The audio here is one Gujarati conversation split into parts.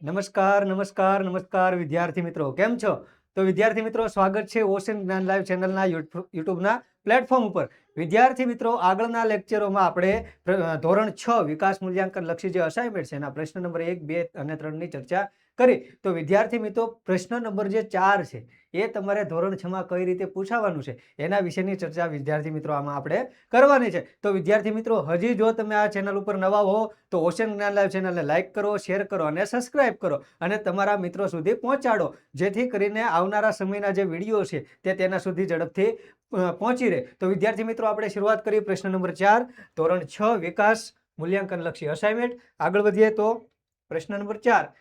નમસ્કાર નમસ્કાર નમસ્કાર વિદ્યાર્થી મિત્રો, કેમ છો? તો વિદ્યાર્થી મિત્રો, સ્વાગત છે ઓશન જ્ઞાન લાઈવ ચેનલના યુટ્યુબના પ્લેટફોર્મ ઉપર. વિદ્યાર્થી મિત્રો, આગળના લેક્ચરોમાં આપણે ધોરણ 6 વિકાસ મૂલ્યાંકન લક્ષી જે અસાઇનમેન્ટ છે એના પ્રશ્ન નંબર 1, 2 અને 3 ની ચર્ચા કરી. તો વિદ્યાર્થી મિત્રો, પ્રશ્ન નંબર જે 4 છે એ તમારે ધોરણ 6 માં કઈ રીતે પૂછાવાનું છે એના વિશેની ચર્ચા વિદ્યાર્થી મિત્રો આમાં આપણે કરવાની છે. તો વિદ્યાર્થી મિત્રો, હજી જો તમે આ ચેનલ ઉપર નવા હો તો ઓશન જ્ઞાન લાઈવ ચેનલને લાઈક કરો, શેર કરો અને સબસ્ક્રાઇબ કરો અને તમારા મિત્રો સુધી પહોંચાડો, જેથી કરીને આવનારા સમયના જે વિડીયો છે તે તેના સુધી ઝડપથી પહોંચી રહે. તો વિદ્યાર્થી મિત્રો, આપણે શરૂઆત કરીએ પ્રશ્ન નંબર 4, ધોરણ 6 વિકાસ મૂલ્યાંકન લક્ષી અસાઇનમેન્ટ. આગળ વધીએ તો પ્રશ્ન નંબર 4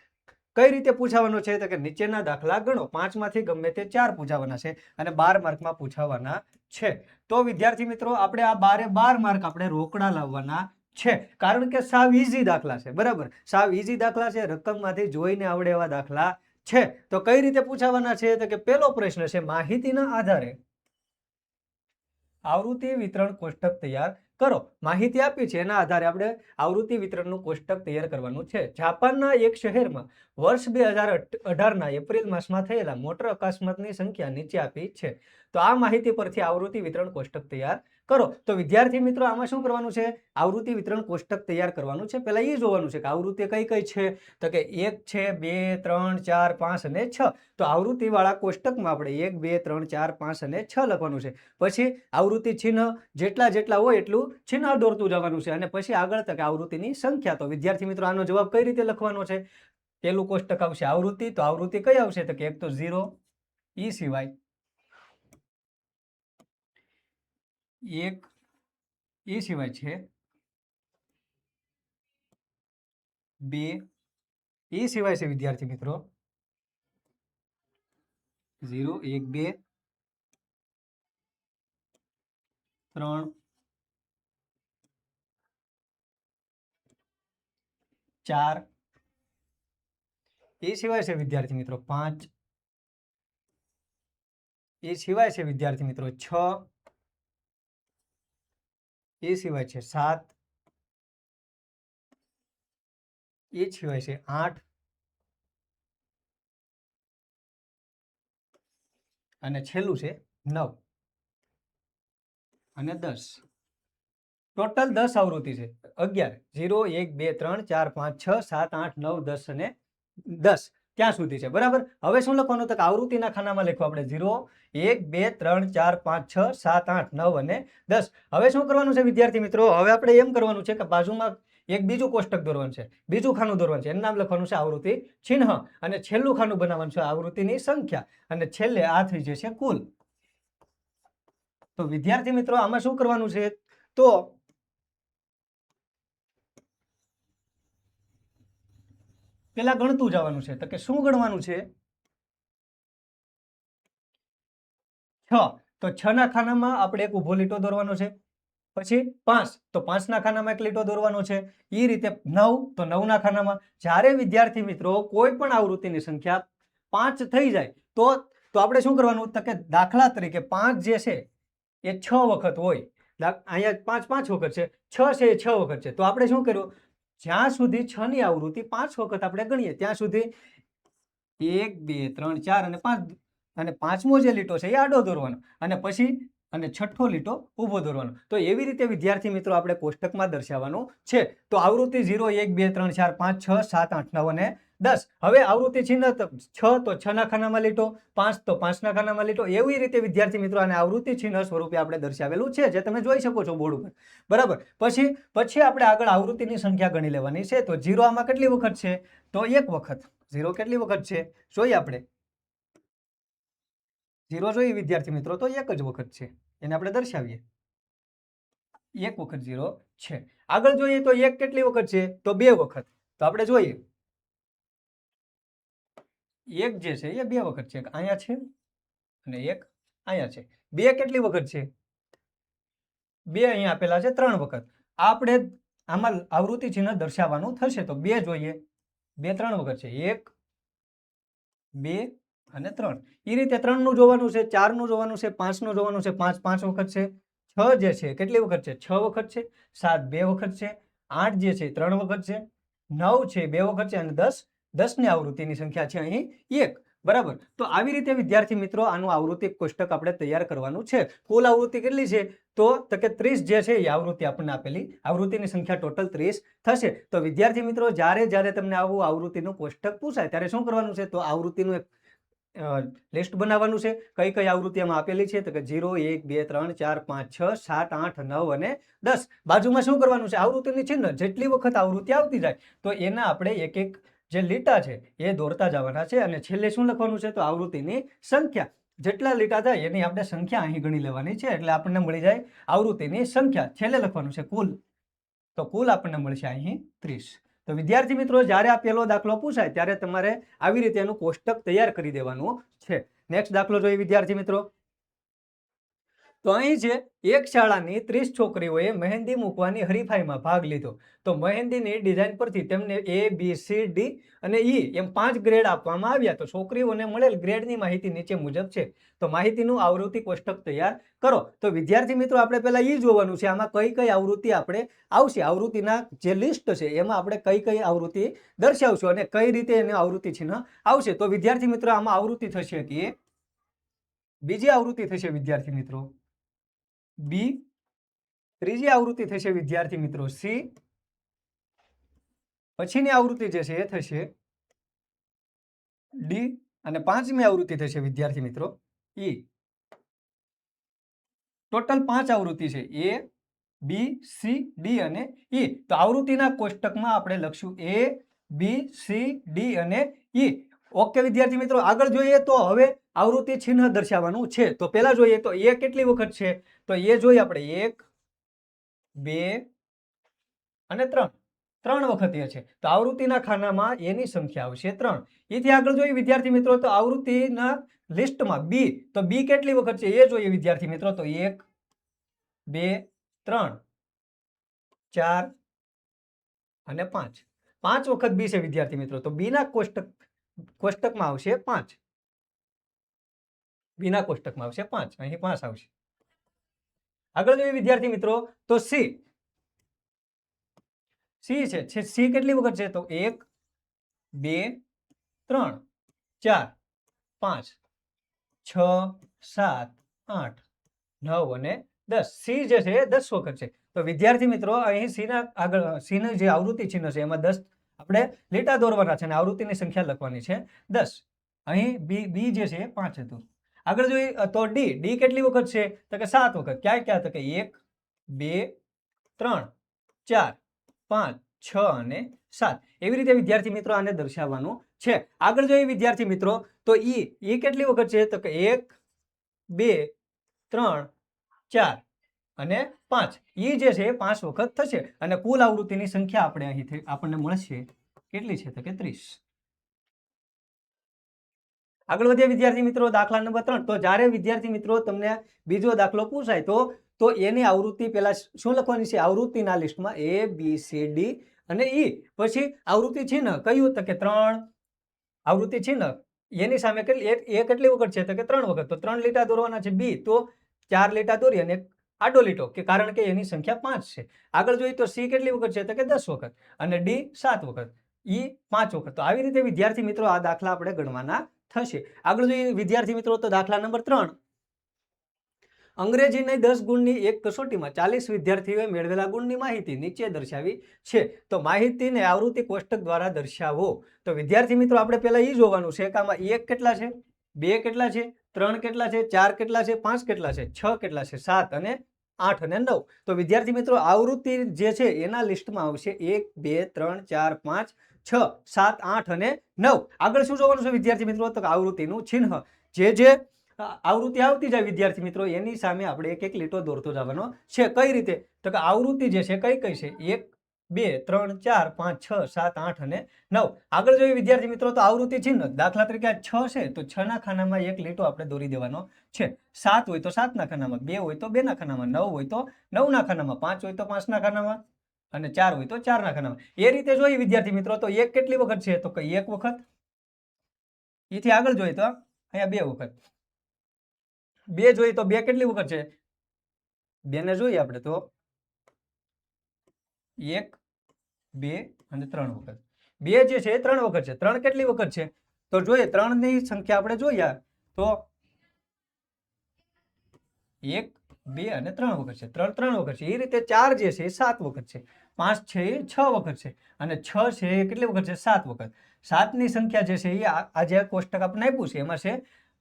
કઈ રીતે પૂછાવાનો છે તો કે નીચેના દાખલા ગણો. 5 માંથી ગમે તે 4 પૂછાવાના છે અને 12 માર્કમાં પૂછાવાના છે. તો વિદ્યાર્થી મિત્રો, આપણે આ 12 માર્ક આપણે રોકડા લાવવાના છે, કારણ કે સાવ ઈઝી દાખલા છે. બરાબર, સાવ ઈઝી દાખલા છે, રકમમાંથી જોઈને આવડે એવા દાખલા છે. તો કઈ રીતે પૂછાવાના છે તો કે પહેલો પ્રશ્ન છે, માહિતીના આધારે આવૃત્તિ વિતરણ કોષ્ટક તૈયાર કરો. માહિતી આપી છે એના આધારે આપણે આવૃત્તિ વિતરણનું કોષ્ટક તૈયાર કરવાનું છે. જાપાનના એક શહેરમાં વર્ષ 2018ના એપ્રિલ માસમાં થયેલા મોટર અકસ્માતની સંખ્યા નીચે આપી છે. તો આ માહિતી પરથી આવૃત્તિ વિતરણ કોષ્ટક તૈયાર કરો. તો વિદ્યાર્થી મિત્રો, આમાં શું કરવાનું છે? આવૃત્તિ વિતરણ કોષ્ટક તૈયાર કરવાનું છે. પહેલા એ જોવાનું છે કે આવૃત્તિ કઈ કઈ છે તો કે 1 છે, 2, 3, 4, 5 અને 6. તો આવૃત્તિ વાળા કોષ્ટકમાં આપણે 1, 2, 3, 4, 5 અને 6 લખવાનું છે. પછી આવૃત્તિ ચિહ્ન જેટલા હોય એટલું ચિહ્ન દોરતું જવાનું છે અને પછી આગળ તક આવૃત્તિની સંખ્યા. તો વિદ્યાર્થી મિત્રો, આનો જવાબ કઈ રીતે લખવાનો છે? પેલું કોષ્ટક આવશે આવૃત્તિ, તો આવૃત્તિ કઈ આવશે તો કે એક તો 0 ઈ સિવાય, 1 ઈ સિવાય છે, 2 ઈ સિવાય છે વિદ્યાર્થી મિત્રો, 0, 1, 2, 3, 4 એ સિવાય છે વિદ્યાર્થી મિત્રો, 5 એ સિવાય છે વિદ્યાર્થી મિત્રો, 6 એ સિવાય છે, 7 એ સિવાય છે, 8 અને છેલ્લું છે 9 અને 10. ટોટલ 10 આવૃત્તિ છે. 11, 0, 1, 2, 3, 4, 5, 6, 7, 8, 9, 10 અને 10 ત્યાં સુધી છે. બરાબર, હવે શું લખવાનું તો કે આવૃત્તિના ખાનામાં લખવું આપણે 0, 1, 2, 3, 4, 5, 6, 7, 8, 9 અને 10. હવે શું કરવાનું છે વિદ્યાર્થી મિત્રો? હવે આપણે એમ કરવાનું છે કે બાજુમાં એક બીજું કોષ્ટક દોરવાનું છે, બીજું ખાનું દોરવાનું છે, એનું નામ લખવાનું છે આવૃત્તિ ચિહ્ન, અને છેલ્લું ખાનું બનાવવાનું છે આવૃત્તિની સંખ્યા, અને છેલ્લે આ થઈ જશે કુલ. તો વિદ્યાર્થી મિત્રો, આમાં શું કરવાનું છે તો પેલા ગણતું જવાનું છે. તો કે શું ગણવાનું છે? 6. તો 6 ના ખાનામાં આપણે એક ઊભો લીટો દોરવાનો છે. પછી 5, તો 5 ના ખાનામાં એક લીટો દોરવાનો છે. એ રીતે 9, તો 9 ના ખાનામાં. જ્યારે વિદ્યાર્થી મિત્રો કોઈ પણ આવૃત્તિની સંખ્યા 5 થઈ જાય તો આપણે શું કરવાનું તો કે દાખલા તરીકે 5 જે છે એ 6 વખત હોય. અહીંયા 5 5 વખત છે, 6 છે એ 6 વખત છે. તો આપણે શું કર્યું? જ્યાં સુધી 6 ની આવૃત્તિ 5 વખત આપણે ગણીએ ત્યાં સુધી 1, 2, 3, 4 અને 5, અને પાંચમો જે લીટો છે એ આડો દોરવાનો, અને પછી અને છઠ્ઠો લીટો ઊભો દોરવાનો. તો એવી રીતે વિદ્યાર્થી મિત્રો આપણે કોષ્ટકમાં દર્શાવવાનું છે. તો આવૃત્તિ 0, 1, 2, 3, 4, 5, 6, 7, 8, 9 અને 10. હવે આવૃત્તિ ચિહ્ન 6 તો 6 ના ખાનામાં લીટો, 5 તો 5 ના ખાનામાં લીટો. એવી રીતે વિદ્યાર્થી મિત્રો આને આવૃત્તિ ચિહ્ન સ્વરૂપે આપણે દર્શાવેલું છે, જે તમે જોઈ શકો છો બોર્ડ ઉપર. બરાબર, પછી આપણે આગળ આવૃત્તિની સંખ્યા ગણી લેવાની છે. તો 0 આમાં કેટલી વખત છે તો 1 વખત. 0 કેટલી વખત છે જોઈએ આપણે? 0 જોઈએ વિદ્યાર્થી મિત્રો તો 1 જ વખત છે, એને આપણે દર્શાવીએ. 1 વખત 0 છે. આગળ જોઈએ તો 1 કેટલી વખત છે તો 2 વખત. તો આપણે જોઈએ 1 જે છે એ 2 વખત છે, અહીંયા છે અને 1 અહીંયા છે. 2 કેટલી વખત છે? 2 અહીંયા આપેલા છે 3 વખત. આપણે આમાં આવૃત્તિ ચિહ્ન દર્શાવવાનું થશે. તો 2 જોઈએ, 2 3 વખત છે, 1, 2 અને 3. એ રીતે 3 નું જોવાનું છે, 4 નું જોવાનું છે, 5 નું જોવાનું છે. 5 5 વખત છે. 6 જે છે કેટલી વખત છે? 6 વખત છે. 7 2 વખત છે. 8 જે છે 3 વખત છે. 9 છે 2 વખત છે અને 10 10 ની આવૃત્તિની સંખ્યા છે અહીં 1, બરાબર. તો આવી રીતે વિદ્યાર્થી મિત્રો આનું આવૃત્તિ કોષ્ટક આપણે તૈયાર કરવાનું છે. કુલ આવૃત્તિ કેટલી છે? તો કે 30 જે છે એ આવૃત્તિ આપણને આપેલી, આવૃત્તિની સંખ્યા ટોટલ 30 થશે. તો વિદ્યાર્થી મિત્રો જ્યારે તમને આવું આવૃત્તિનું કોષ્ટક પૂછાય ત્યારે શું કરવાનું છે? તો આવૃત્તિનું એક લિસ્ટ બનાવવાનું છે. કઈ કઈ આવૃત્તિ આમાં આપેલી છે? તો કે 0, 1, 2, 3, 4, 5, 6, 7, 8, 9 અને 10. બાજુમાં શું કરવાનું છે? આવૃત્તિની ચિહ્ન જેટલી વખત આવૃત્તિ આવતી જાય તો એના આપણે એક એક જે લીટા છે એ દોરતા જવાના છે. અને છેલ્લે શું લખવાનું છે? તો આવૃત્તિની સંખ્યા. જેટલા લીટા થાય એની આપણે સંખ્યા અહીં ગણી લેવાની છે, એટલે આપણને મળી જાય આવૃત્તિની સંખ્યા. છેલ્લે લખવાનું છે કુલ. તો કુલ આપણને મળશે અહીં 30. તો વિદ્યાર્થી મિત્રો જ્યારે આ પહેલો દાખલો પૂછાય ત્યારે તમારે આવી રીતે એનું કોષ્ટક તૈયાર કરી દેવાનું છે. નેક્સ્ટ દાખલો જોઈએ વિદ્યાર્થી મિત્રો. તો અહીં છે એક શાળાની 30 છોકરીઓએ મહેંદી મૂકવાની હરીફાઈમાં ભાગ લીધો. તો મહેંદીની ડિઝાઇન પરથી તેમને A, B, C, D અને E એમ 5 ગ્રેડ આપવામાં આવ્યા. તો છોકરીઓને મળેલ ગ્રેડની માહિતી નીચે મુજબ છે. તો માહિતીનું આવૃત્તિ કોષ્ટક તૈયાર કરો. તો વિદ્યાર્થી મિત્રો આપણે પહેલા એ જોવાનું છે આમાં કઈ કઈ આવૃત્તિ આપણે આવશે. આવૃત્તિના જે લિસ્ટ છે એમાં આપણે કઈ કઈ આવૃત્તિ દર્શાવશું અને કઈ રીતે એને આવૃત્તિ ચિહ્ન આવશે. તો વિદ્યાર્થી મિત્રો આમાં આવૃત્તિ થશે કે બીજી આવૃત્તિ થશે વિદ્યાર્થી મિત્રો B, ત્રીજી આવૃત્તિ થશે વિદ્યાર્થી મિત્રો C, પછીની આવૃત્તિ જે છે એ થશે D અને પાંચમી આવૃત્તિ થશે વિદ્યાર્થી મિત્રો E. ટોટલ 5 આવૃત્તિ છે A, B, C, D અને E. તો આવૃત્તિના કોષ્ટકમાં આપણે લખશું A, B, C, D અને E. ઓકે વિદ્યાર્થી મિત્રો, આગળ જોઈએ તો હવે આવૃત્તિ ચિહ્ન દર્શાવવાનું છે. તો પહેલા જોઈએ તો A કેટલી વખત છે? તો A જોઈએ આપણે 1, 2 અને 3. 3 વખત એ છે. તો આવૃત્તિના ખાનામાં એની સંખ્યા આવશે 3. એથી આગળ જોઈએ વિદ્યાર્થી મિત્રો તો આવૃત્તિના લિસ્ટમાં B. તો B કેટલી વખત છે એ જોઈએ વિદ્યાર્થી મિત્રો. તો 1, 2, 3, 4 અને 5. 5 વખત B છે વિદ્યાર્થી મિત્રો. તો B ના કોષ્ટકમાં આવશે 5. B ના કોષ્ટકમાં આવશે 5. અહીં 5 આવશે. આગળ જોઈએ વિદ્યાર્થી મિત્રો તો C. C છે. C કેટલી વખત છે? તો 1, 2, 3, 4, 5, 6, 7, 8, 9 અને 10. C જે છે એ 10 વખત છે. તો વિદ્યાર્થી મિત્રો અહીં C ના આગળ C ની જે આવૃત્તિ ચિહ્ન છે એમાં 10 આપણે લીટા દોરવાના છે અને આવૃત્તિની સંખ્યા લખવાની છે 10. અહીં B જે છે એ 5 હતું. આગળ જોઈએ તો D કેટલી વખત છે? તો કે 7 વખત. ક્યાં તો કે 1, 2, 3, 4, 5, 6 અને 7. એવી રીતે વિદ્યાર્થી મિત્રો આને દર્શાવવાનું છે. આગળ જોઈએ વિદ્યાર્થી મિત્રો તો E કેટલી વખત છે? તો કે 1, 2, 3, 4 અને 5. E જે છે એ 5 વખત થશે અને કુલ આવૃત્તિની સંખ્યા આપણે અહીંથી આપણને મળશે કેટલી છે? તો કે 30. આગળ વધીએ વિદ્યાર્થી મિત્રો દાખલા નંબર 3. તો જ્યારે વિદ્યાર્થી મિત્રો તમને બીજો દાખલો પૂછાય તો એની આવૃત્તિ પહેલા શું લખવાની છે? આવૃત્તિના લિસ્ટમાં A, B, C, D અને E. પછી આવૃત્તિ ચિહ્ન કયું? તો કે 3. આવૃત્તિ ચિહ્ન એની સામે કેટલી વખત છે? તો કે 3 વખત. તો 3 લીટા દોરવાના છે B. તો 4 લીટા દોરી અને આડો લીટો કે કારણ કે એની સંખ્યા 5 છે. આગળ જોઈએ તો C કેટલી વખત છે? તો કે 10 વખત અને D 7 વખત, E 5 વખત. તો આવી રીતે વિદ્યાર્થી મિત્રો આ દાખલા આપણે ગણવાના થશે. આગળ જોઈએ વિદ્યાર્થી મિત્રો તો દાખલા નંબર 3. અંગ્રેજીની 10 ગુણની એક કસોટીમાં 40 વિદ્યાર્થીઓએ મેળવેલા ગુણની માહિતી નીચે દર્શાવી છે. તો માહિતીને આવૃત્તિ કોષ્ટક દ્વારા દર્શાવો. તો વિદ્યાર્થી મિત્રો આપણે પહેલા એ જોવાનું છે કે આમાં 1 કેટલા છે, 2 કેટલા છે, 3 કેટલા છે, 4 કેટલા છે, 5 કેટલા છે, 6 કેટલા છે, 7 અને 8 અને 9. તો વિદ્યાર્થી મિત્રો આવૃત્તિ જે છે એના લિસ્ટમાં આવશે 1, 2, 3, 4, 5, 6, 7, 8 અને 9. આગળ શું જોવાનું છે વિદ્યાર્થી મિત્રો? તો આવૃત્તિનું ચિહ્ન. જે આવૃત્તિ આવતી જાય વિદ્યાર્થી મિત્રો એની સામે આપણે એક એક લીટો દોરતો જવાનો છે. કઈ રીતે? તો કે આવૃત્તિ જે છે કઈ છે? 1, 2, 3, 4, 5, 6, 7, 8 અને 9. આગળ જોઈએ વિદ્યાર્થી મિત્રો તો આવૃત્તિ ચિહ્ન દાખલા તરીકે 6 છે તો 6 ના ખાનામાં એક લીટો આપણે દોરી દેવાનો છે. 7 હોય તો 7 ના ખાનામાં, 2 હોય તો 2 ના ખાનામાં, 9 હોય તો 9 ના ખાનામાં, 5 હોય તો 5 ના ખાનામાં અને 4 હોય તો 4 ના ખાનામાં. એ રીતે જોઈએ વિદ્યાર્થી મિત્રો તો 1 કેટલી વખત છે? તો કે 1 વખત. એથી આગળ જોઈએ તો અહીંયા 2 વખત. 2 જોઈએ તો 2 કેટલી વખત છે? 2 ને જોઈએ આપણે તો 1, 2 અને 3 વખત. 2 જે છે એ 3 વખત છે. 3 કેટલી વખત છે તો જોઈએ 3 ની સંખ્યા આપણે જોઈએ તો 1 2 અને 3 વખત છે. 3 3 વખત છે. એ રીતે 4 જે છે એ 7 વખત છે. 5 છે એ 6 વખત છે અને 6 છે એ કેટલી વખત છે 7 વખત. 7 ની સંખ્યા જે છે એ આ જે કોષ્ટક આપણે આપ્યું છે એમાં છે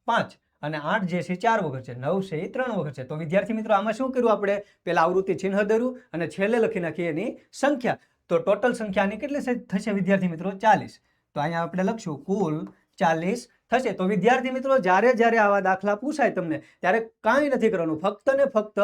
5 અને 8 જે છે 4 વખત છે. 9 છે એ 3 વખત છે. તો વિદ્યાર્થી મિત્રો આમાં શું કર્યું આપણે પેલા આવૃત્તિ ચિહ્ન દર્યું અને છેલ્લે લખી નાખીએ એની સંખ્યા. તો ટોટલ સંખ્યા આની કેટલી થશે વિદ્યાર્થી મિત્રો 40. તો અહીંયા આપણે લખશું કુલ 40 થશે. તો વિદ્યાર્થી મિત્રો જ્યારે આવા દાખલા પૂછાય તમને ત્યારે કાંઈ નથી કરવાનું, ફક્ત ને ફક્ત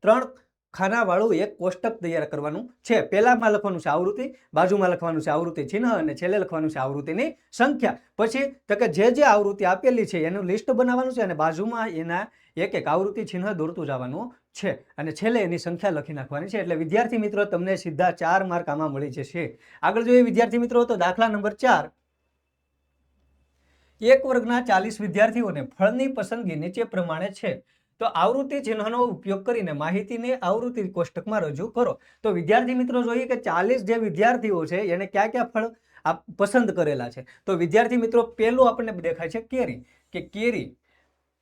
3 ખાનાવાળું એક કોષ્ટક તૈયાર કરવાનું છે. પહેલામાં લખવાનું છે આવૃત્તિ, બાજુમાં લખવાનું છે આવૃત્તિ ચિહ્ન અને છેલ્લે લખવાનું છે આવૃત્તિની સંખ્યા. પછી તો કે જે આવૃત્તિ આપેલી છે એનું લિસ્ટ બનાવવાનું છે અને બાજુમાં એના એક એક આવૃત્તિ ચિહ્ન દોરતું જવાનું છે અને છેલ્લે એની સંખ્યા લખી નાખવાની છે. એટલે વિદ્યાર્થી મિત્રો તમને સીધા 4 માર્ક આમાં મળી જશે. આગળ જોઈએ વિદ્યાર્થી મિત્રો તો દાખલા નંબર 4. એક વર્ગના 40 વિદ્યાર્થીઓને ફળની પસંદગી નીચે પ્રમાણે છે. તો આવૃત્તિ ચિહ્નનો ઉપયોગ કરીને માહિતીને આવૃત્તિ કોષ્ટકમાં રજૂ કરો. તો વિદ્યાર્થી મિત્રો જોઈએ કે 40 જે વિદ્યાર્થીઓ છે એને કયા ફળ પસંદ કરેલા છે. તો વિદ્યાર્થી મિત્રો પહેલું આપણને દેખાય છે કેરી, કે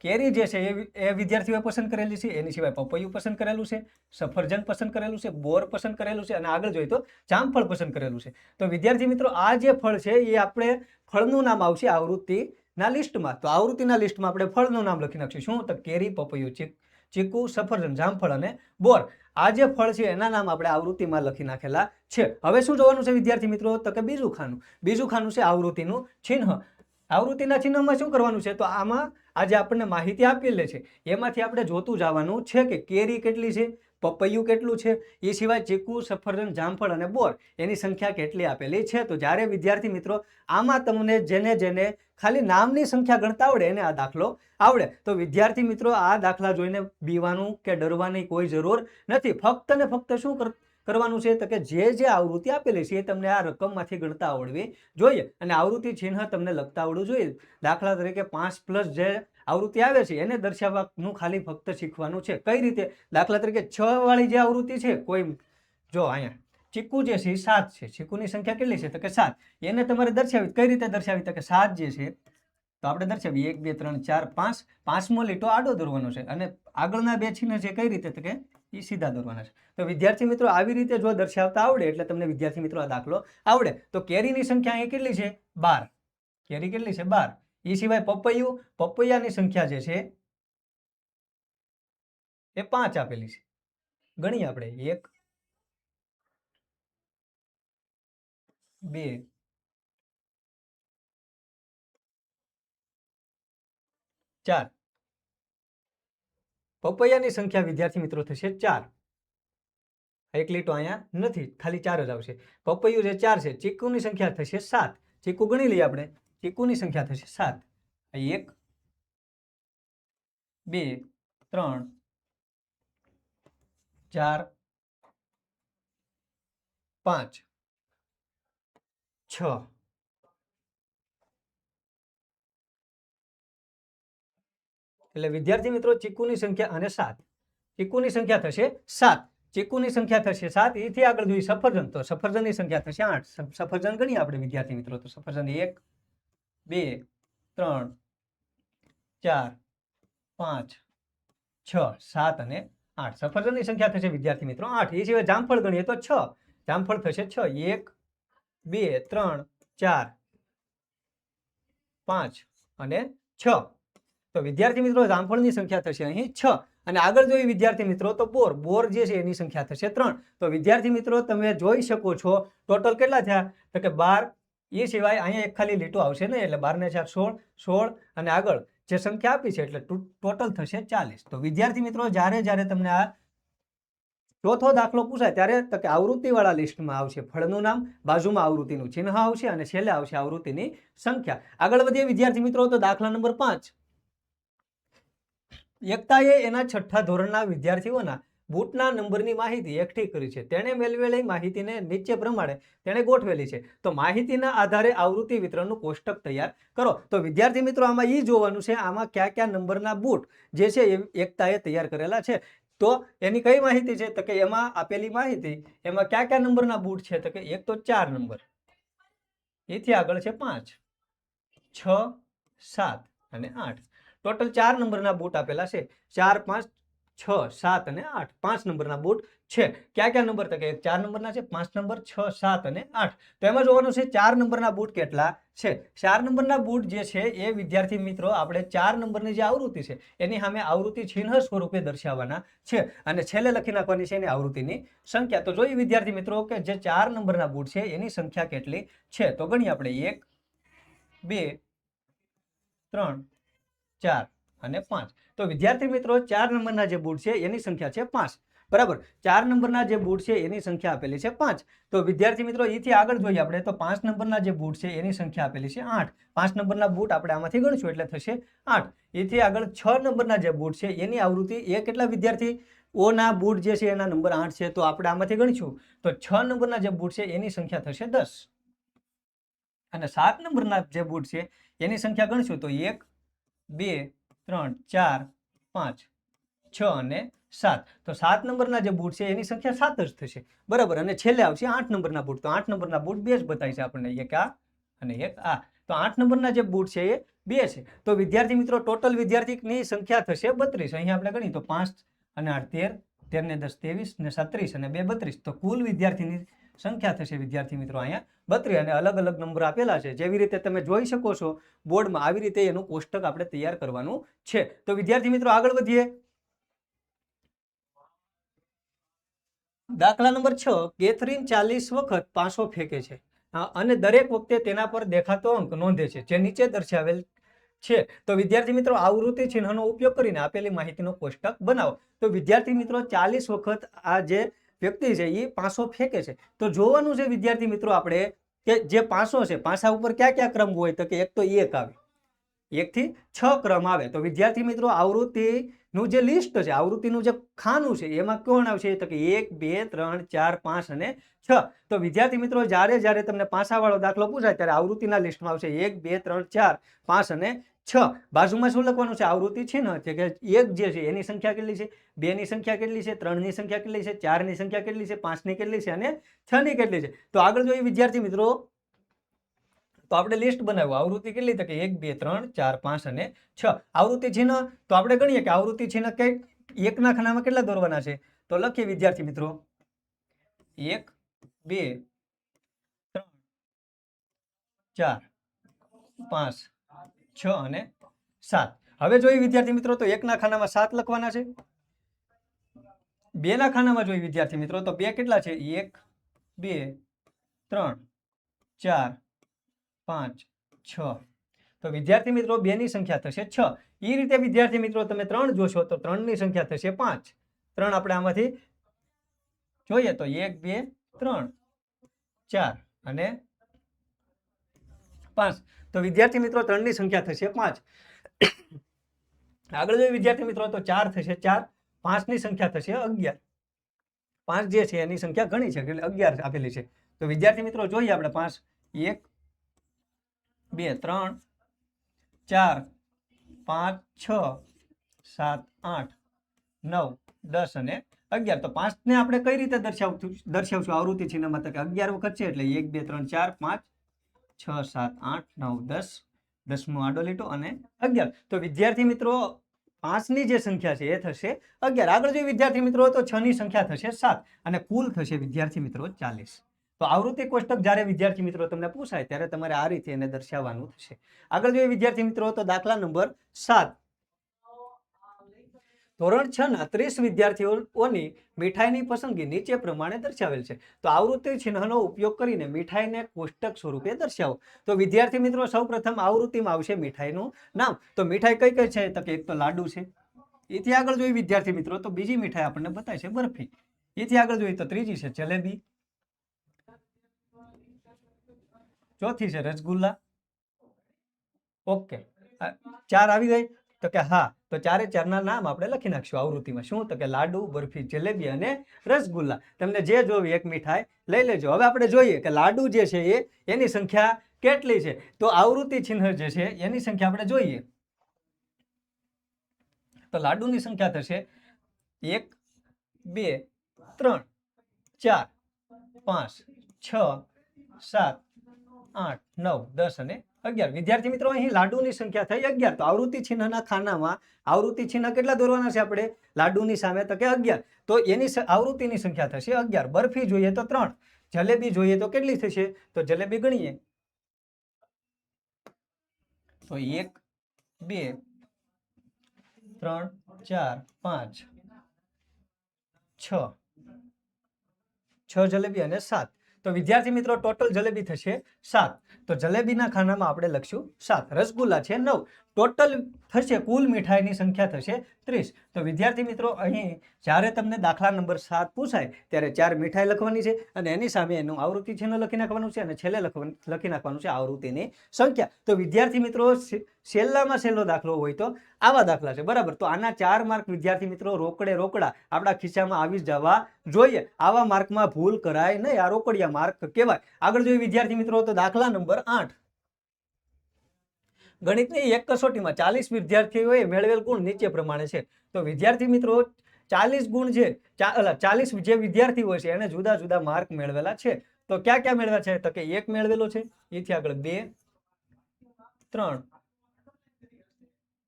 કેરી જે છે એ વિદ્યાર્થીઓએ પસંદ કરેલી છે. એની સિવાય પપૈયું પસંદ કરેલું છે, સફરજન પસંદ કરેલું છે, બોર પસંદ કરેલું છે અને આગળ જોઈએ તો જામફળ પસંદ કરેલું છે. તો વિદ્યાર્થી મિત્રો આ જે ફળ છે એ આપણે ફળનું નામ આવશે આવૃત્તિના લિસ્ટમાં. તો આવૃત્તિના લિસ્ટમાં આપણે ફળનું નામ લખી નાખશું. શું? તો કેરી, પપૈયું, ચીકુ, સફરજન, જામફળ અને બોર. આ જે ફળ છે એના નામ આપણે આવૃત્તિમાં લખી નાખેલા છે. હવે શું જોવાનું છે વિદ્યાર્થી મિત્રો? તો કે બીજું ખાનું છે આવૃત્તિનું ચિહ્ન. આવૃત્તિના ચિહ્નમાં શું કરવાનું છે? તો આમાં આ જે આપણને માહિતી આપેલી છે એમાંથી આપણે જોતું જવાનું છે કે કેરી કેટલી છે, પપૈયું કેટલું છે, એ સિવાય ચીકુ, સફરજન, જામફળ અને બોર એની સંખ્યા કેટલી આપેલી છે. તો જ્યારે વિદ્યાર્થી મિત્રો આમાં તમને જેને ખાલી નામની સંખ્યા ગણતા આવડે એને આ દાખલો આવડે. તો વિદ્યાર્થી મિત્રો આ દાખલા જોઈને બીવાનું કે ડરવાની કોઈ જરૂર નથી. ફક્ત ને ફક્ત શું કરવાનું છે તો કે જે આવૃત્તિ આપેલી છે એ તમને આ રકમમાંથી ગણતા આવડવી જોઈએ અને આવૃત્તિ ચિહ્ન તમને લખતા આવડવું જોઈએ. દાખલા તરીકે 5+ જે આવૃત્તિ આવે છે એને દર્શાવવાનું ખાલી ફક્ત શીખવાનું છે. કઈ રીતે? દાખલા તરીકે 6 વાળી જે આવૃત્તિ છે, કોઈ જો અહીંયા ચીકુ જે છે 7 છે, ચીકુની સંખ્યા કેટલી છે તો કે 7. એને તમારે દર્શાવી કઈ રીતે દર્શાવી? તો કે 7 જે છે તો આપણે દર્શાવીએ 1 2 3 4 5. 5મો લીટો આડો દોરવાનો છે અને આગળના 2 ચિહ્ન છે કઈ રીતે તો કે એ સીધા દોરવાના છે. તો વિદ્યાર્થી મિત્રો આવી રીતે જો દર્શાવતા આવડે એટલે તમને વિદ્યાર્થી મિત્રો આ દાખલો આવડે. તો કેરીની સંખ્યા અહીં કેટલી છે? 12. કેરી કેટલી છે? 12. એ સિવાય પપૈયાની સંખ્યા જે છે એ 5 આપેલી છે. ગણીએ આપણે 1 2 4. પપૈયાની સંખ્યા વિદ્યાર્થી મિત્રો થશે 4. એક લીટો અહીંયા નથી, ખાલી 4 જ આવશે. પપૈયું જે 4 છે. ચીકુની સંખ્યા થશે 7. ચીકુ ગણી લઈએ આપણે. ચીકુની સંખ્યા થશે 7. 1 2 3 4 5 6. એટલે વિદ્યાર્થી મિત્રો ચીકુની સંખ્યા અને 7. ચીકુની સંખ્યા થશે 7. ચીકુની સંખ્યા થશે 7. એથી આગળ જોઈએ સફરજન. તો સફરજનની સંખ્યા થશે 8. સફરજન ગણીએ આપણે વિદ્યાર્થી મિત્રો. તો સફરજન 1 2 3 4 5 6 7 અને 8. સફરજનની સંખ્યા થશે વિદ્યાર્થી મિત્રો 8. એ સિવાય જામફળ ગણીએ તો 6. જામફળ થશે 6. 1 2 3 4 5 અને 6. તો વિદ્યાર્થી મિત્રો જામફળની સંખ્યા થશે અહીં 6. અને આગળ જોઈએ વિદ્યાર્થી મિત્રો તો બોર જે છે એની સંખ્યા થશે 3. તો વિદ્યાર્થી મિત્રો તમે જોઈ શકો છો ટોટલ કેટલા થયા તો કે 12. એ સિવાય અહીંયા એક ખાલી લીટો આવશે ને એટલે 12 ને 4 16 અને આગળ જે સંખ્યા આપી છે એટલે ટોટલ થશે 40. તો વિદ્યાર્થી મિત્રો જ્યારે તમને આ ચોથો દાખલો પૂછાય ત્યારે તો કે આવૃત્તિવાળા લિસ્ટમાં આવશે ફળનું નામ, બાજુમાં આવૃત્તિનું ચિહ્ન આવશે અને છેલ્લે આવશે આવૃત્તિની સંખ્યા. આગળ વધીએ વિદ્યાર્થી મિત્રો તો દાખલા નંબર 5. એકતાએ એના 6ઠ્ઠા ધોરણના વિદ્યાર્થીઓના બૂટના નંબરની માહિતી એકઠી કરી છે. તેણે મેળવેલી માહિતીને નીચે પ્રમાણે તેણે ગોઠવેલી છે. તો માહિતીના આધારે આવૃત્તિ વિતરણનું કોષ્ટક તૈયાર કરો. તો વિદ્યાર્થી મિત્રો આમાં એ જોવાનું છે આમાં કયા નંબરના બૂટ જે છે એ એકતાએ તૈયાર કરેલા છે. તો એની કઈ માહિતી છે તો કે એમાં આપેલી માહિતી એમાં કયા નંબરના બૂટ છે તો કે એક તો 4 નંબર, એથી આગળ છે 5, 6, 7 અને 8. ટોટલ 4 નંબરના બૂટ આપેલા છે. 4, 5, 6, 7 અને 8. 5 નંબરના બૂટ છે. કયા કયા નંબર? તો કે 4 નંબરના છે, 5 નંબર, 6, 7 અને 8. તો એમાં જોવાનું છે 4 નંબરના બૂટ કેટલા છે. 4 નંબરના બૂટ જે છે એ વિદ્યાર્થી મિત્રો આપણે 4 નંબરની જે આવૃત્તિ છે એની સામે આવૃત્તિ ચિહ્ન સ્વરૂપે દર્શાવવાના છે અને છેલ્લે લખી નાખવાની છે એની આવૃત્તિની સંખ્યા. તો જોઈએ વિદ્યાર્થી મિત્રો કે જે 4 નંબરના બૂટ છે એની સંખ્યા કેટલી છે. તો ગણીએ આપણે 1, 2, 3, 4 અને 5. તો વિદ્યાર્થી મિત્રો 4 નંબરના જે બૂટ છે એની સંખ્યા છે 5. બરાબર. 4 નંબરના જે બૂટ છે એની સંખ્યા આપેલી છે 5. તો વિદ્યાર્થી મિત્રો એથી આગળ જોઈએ આપણે તો 5 નંબરના જે બૂટ છે એની સંખ્યા આપેલી છે 8. 5 નંબરના બૂટ આપણે આમાંથી ગણશું એટલે થશે 8. એથી આગળ 6 નંબરના જે બૂટ છે એની આવૃત્તિ એ કેટલા વિદ્યાર્થી ઓના બૂટ જે છે એના નંબર 8 છે. તો આપણે આમાંથી ગણીશું તો 6 નંબરના જે બૂટ છે એની સંખ્યા થશે 10. અને 7 નંબરના જે બૂટ છે એની સંખ્યા ગણશું તો 1, 2, 3, 4, 5, 6 અને 7. તો 7 નંબરના જે બૂટ છે એની સંખ્યા 7 જ થશે. બરાબર. અને છેલ્લે આવશે 8 નંબરના બૂટ. તો 8 નંબરના બૂટ 2 જ બતાવી છે આપણને, એક આ અને એક આ. તો 8 નંબરના જે બૂટ છે એ 2 છે. તો વિદ્યાર્થી મિત્રો ટોટલ વિદ્યાર્થીની સંખ્યા થશે 32. અહીંયા આપણે ગણીએ તો 5 અને 8 13, 13 ને 10 23 ને 7 30 અને 2 32. તો કુલ વિદ્યાર્થીની સંખ્યા થશે વિદ્યાર્થી મિત્રો અહીંયા 32. અને અલગ અલગ નંબર આપેલા છે. જેવી રીતે તમે જોઈ શકો છો બોર્ડમાં આવી રીતે એનું કોષ્ટક આપણે તૈયાર કરવાનું છે. તો વિદ્યાર્થી મિત્રો આગળ વધીએ. દાખલા નંબર 6. કેથરીન 40 વખત પાસો ફેંકે છે અને દરેક વખતે તેના પર દેખાતો અંક નોંધે છે જે નીચે દર્શાવેલ છે. તો વિદ્યાર્થી મિત્રો આવૃત્તિ ચિહ્નનો ઉપયોગ કરીને આપેલી માહિતીનો કોષ્ટક બનાવો. તો વિદ્યાર્થી મિત્રો 40 વખત આ જે વ્યક્તિ છે એ પાસો ફેંકે છે. તો જોવાનું છે વિદ્યાર્થી મિત્રો આપણે કે જે પાસો છે પાસા ઉપર કયા કયા ક્રમ હોય. તો કે એક તો 1 આવે, 1 થી 6 ક્રમ આવે. તો વિદ્યાર્થી મિત્રો આવૃત્તિનું જે લિસ્ટ છે, આવૃત્તિનું જે ખાનું છે એમાં કોણ આવશે? તો કે 1, 2, 3, 4, 5 અને 6. તો વિદ્યાર્થી મિત્રો જ્યારે તમને પાસાવાળો દાખલો પૂછાય ત્યારે આવૃત્તિના લિસ્ટમાં આવશે 1, 2, 3, 4, 5 અને 6. બાજુમાં શું લખવાનું છે? આવૃત્તિ છે ને કે 1 જે છે એની સંખ્યા કેટલી છે, 2 ની સંખ્યા કેટલી છે, 3 ની સંખ્યા કેટલી છે, 4 ની સંખ્યા કેટલી છે, 5 ની કેટલી છે અને 6 ની કેટલી છે. તો આગળ જોઈએ વિદ્યાર્થી મિત્રો તો આપણે લિસ્ટ બનાવ્યું. આવૃત્તિ કેટલી? તો કે 1, 2, 3, 4, 5 અને 6. આવૃત્તિ ચિહ્ન તો આપણે ગણીએ કે આવૃત્તિ ચિહ્ન કઈ એકના ખાનામાં કેટલા દોરવાના છે? તો લખીએ વિદ્યાર્થી મિત્રો 1, 2, 3, 4, 5, 6 અને 7. હવે જોઈએ વિદ્યાર્થી મિત્રો તો એકના ખાનામાં 7 લખવાના છે. 2 ના ખાનામાં જોઈએ વિદ્યાર્થી મિત્રો તો 2 કેટલા છે? 1, 2, 3, 4, 5, 6. તો વિદ્યાર્થી મિત્રો 2 ની સંખ્યા થશે 6. એ રીતે વિદ્યાર્થી મિત્રો તમે 3 જોશો તો 3 ની સંખ્યા થશે 5. 3 આપણે આમાંથી જોઈએ તો 1, 2, 3, 4 અને 5. તો વિદ્યાર્થી મિત્રો 3 ની સંખ્યા થશે 5. આગળ જોઈએ વિદ્યાર્થી મિત્રો તો 4 થશે 4. 5 ની સંખ્યા થશે 11. 5 જે છે એની સંખ્યા ઘણી છે એટલે 11 આપેલી છે. તો વિદ્યાર્થી મિત્રો જોઈએ આપણે 5, 1, 2, 3, 4, 5, 6, 7, 8, 9, 10 અને 11. તો 5 ને આપણે કઈ રીતે દર્શાવશું આવૃત્તિ ચિહ્નમાં? તો કે 11 વખત છે એટલે 1, 2, 3, 4, 5, 6, 7, 8, 9, 10, 10મો આડો લીટો અને 11. તો વિદ્યાર્થી મિત્રો 5 ની જે સંખ્યા છે એ થશે 11. આગળ જોઈએ વિદ્યાર્થી મિત્રો તો 6 ની સંખ્યા થશે 7 અને કુલ થશે વિદ્યાર્થી મિત્રો 40. તો આવૃત્તિ કોષ્ટક જ્યારે વિદ્યાર્થી મિત્રો તમને પૂછાય ત્યારે તમારે આ રીતે એને દર્શાવવાનું થશે. આગળ જોઈએ વિદ્યાર્થી મિત્રો તો દાખલા નંબર 7. ધોરણ 6 ના 30 વિદ્યાર્થીઓની મીઠાઈની પસંદગી નીચે પ્રમાણે દર્શાવેલ છે. તો આવૃત્તિ ચિહ્નનો ઉપયોગ કરીને મીઠાઈને કોષ્ટક સ્વરૂપે દર્શાવો. તો વિદ્યાર્થી મિત્રો સૌપ્રથમ આવૃત્તિમાં આવશે મીઠાઈનું નામ. તો મીઠાઈ કઈ કઈ છે? તો કે એક તો લાડુ છે. એથી આગળ જોઈએ વિદ્યાર્થી મિત્રો તો બીજી મીઠાઈ આપણને બતાય છે બરફી. એથી આગળ જોઈએ તો ત્રીજી છે જલેબી. ચોથી છે રસગુલ્લા. ઓકે, 4 આવી ગઈ. તો કે હા, તો 4 ના નામ આપણે લખી નાખશું આવૃત્તિમાં. શું? તો કે લાડુ, બરફી, જલેબી અને રસગુલ્લા. તમને જે જોવી એક મીઠાઈ લઈ લેજો. હવે આપણે જોઈએ કે લાડુ જે છે એની સંખ્યા કેટલી છે. તો આવૃત્તિ ચિહ્ન જે છે એની સંખ્યા આપણે જોઈએ તો લાડુની સંખ્યા થશે 1, 2, 3, 4, 5, 6, 7, 8, 9, 10 અને 11. વિદ્યાર્થી મિત્રો અહીં લાડુની સંખ્યા થઈ 11. તો આવૃત્તિ ચિહ્નના ખાનામાં આવૃત્તિ ચિહ્ન કેટલા દોરવાના છે આપણે લાડુની સામે? તો કે 11. તો એની આવૃત્તિની સંખ્યા થશે 11. બરફી જોઈએ તો 3. જલેબી જોઈએ તો કેટલી થશે? તો જલેબી ગણીએ તો 1, 2, 3, 4, 5, 6 જલેબી અને 7. તો વિદ્યાર્થી મિત્રો ટોટલ જલેબી થશે 7. તો જલેબીના ખાનામાં આપણે લખશું 7. રસગુલ્લા છે 9. ટોટલ થશે કુલ મીઠાઈની સંખ્યા થશે 30. તો વિદ્યાર્થી મિત્રો અહીં જ્યારે તમને દાખલા નંબર 7 પૂછાય ત્યારે 4 મીઠાઈ લખવાની છે અને એની સામે એનું આવૃત્તિ ચિહ્ન લખી નાખવાનું છે અને છેલ્લે લખી નાખવાનું છે આવૃત્તિની સંખ્યા. તો વિદ્યાર્થી મિત્રો છેલ્લામાં છેલ્લો દાખલો હોય તો આવા દાખલા છે, બરાબર. તો આના 4 માર્ક વિદ્યાર્થી મિત્રો રોકડા આપણા ખિસ્સામાં આવી જવા જોઈએ. આવા માર્કમાં ભૂલ કરાય નહીં, આ રોકડિયા માર્ક કહેવાય. આગળ જોઈએ વિદ્યાર્થી મિત્રો તો દાખલા નંબર 8. ગણિતની એક કસોટીમાં 40 વિદ્યાર્થીઓએ મેળવેલ ગુણ નીચે પ્રમાણે છે. તો વિદ્યાર્થી મિત્રો 40 ગુણ છે, 40 જે વિદ્યાર્થીઓ છે એને જુદા જુદા માર્ક મેળવેલા છે. તો ક્યાં ક્યાં મેળવ્યા છે? તો કે 1 મેળવેલો છે, એથી આગળ 2, 3,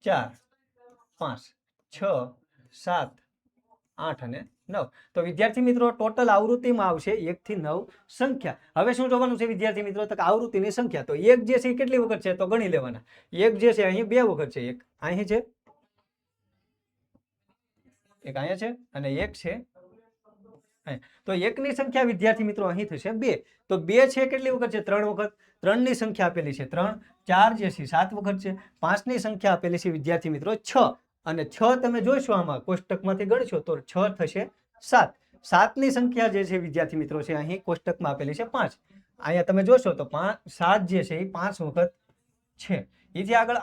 4, 5, 6, 7, 8 અને 9. તો વિદ્યાર્થી મિત્રો ટોટલ આવૃત્તિમાં આવશે 1 થી 9 સંખ્યા. હવે શું જોવાનું છે વિદ્યાર્થી મિત્રો? તો આવૃત્તિની સંખ્યા. તો 1 જે છે એ કેટલી વખત છે? તો ગણી લેવાના. 1 જે છે અહીં 2 વખત છે. 1 અહીં છે, 1 અહીંયા છે અને 1 છે. તો 1 ની સંખ્યા વિદ્યાર્થી મિત્રો અહીં થશે 2. તો 2 છે કેટલી વખત છે? 3 વખત. 3 ની સંખ્યા આપેલી છે 3. 4 જે છે 7 વખત છે. 5 ની સંખ્યા આપેલી છે વિદ્યાર્થી મિત્રો 6. અને 6 તમે જોઈશો આમાં કોષ્ટકમાંથી ગણશો તો 6 થશે 7. 7 ની સંખ્યા જે છે વિદ્યાર્થી મિત્રો છે અહીં કોષ્ટકમાં આપેલી છે 5. અહીંયા તમે જોશો તો 7 જે છે એ 5 વખત છે. એથી આગળ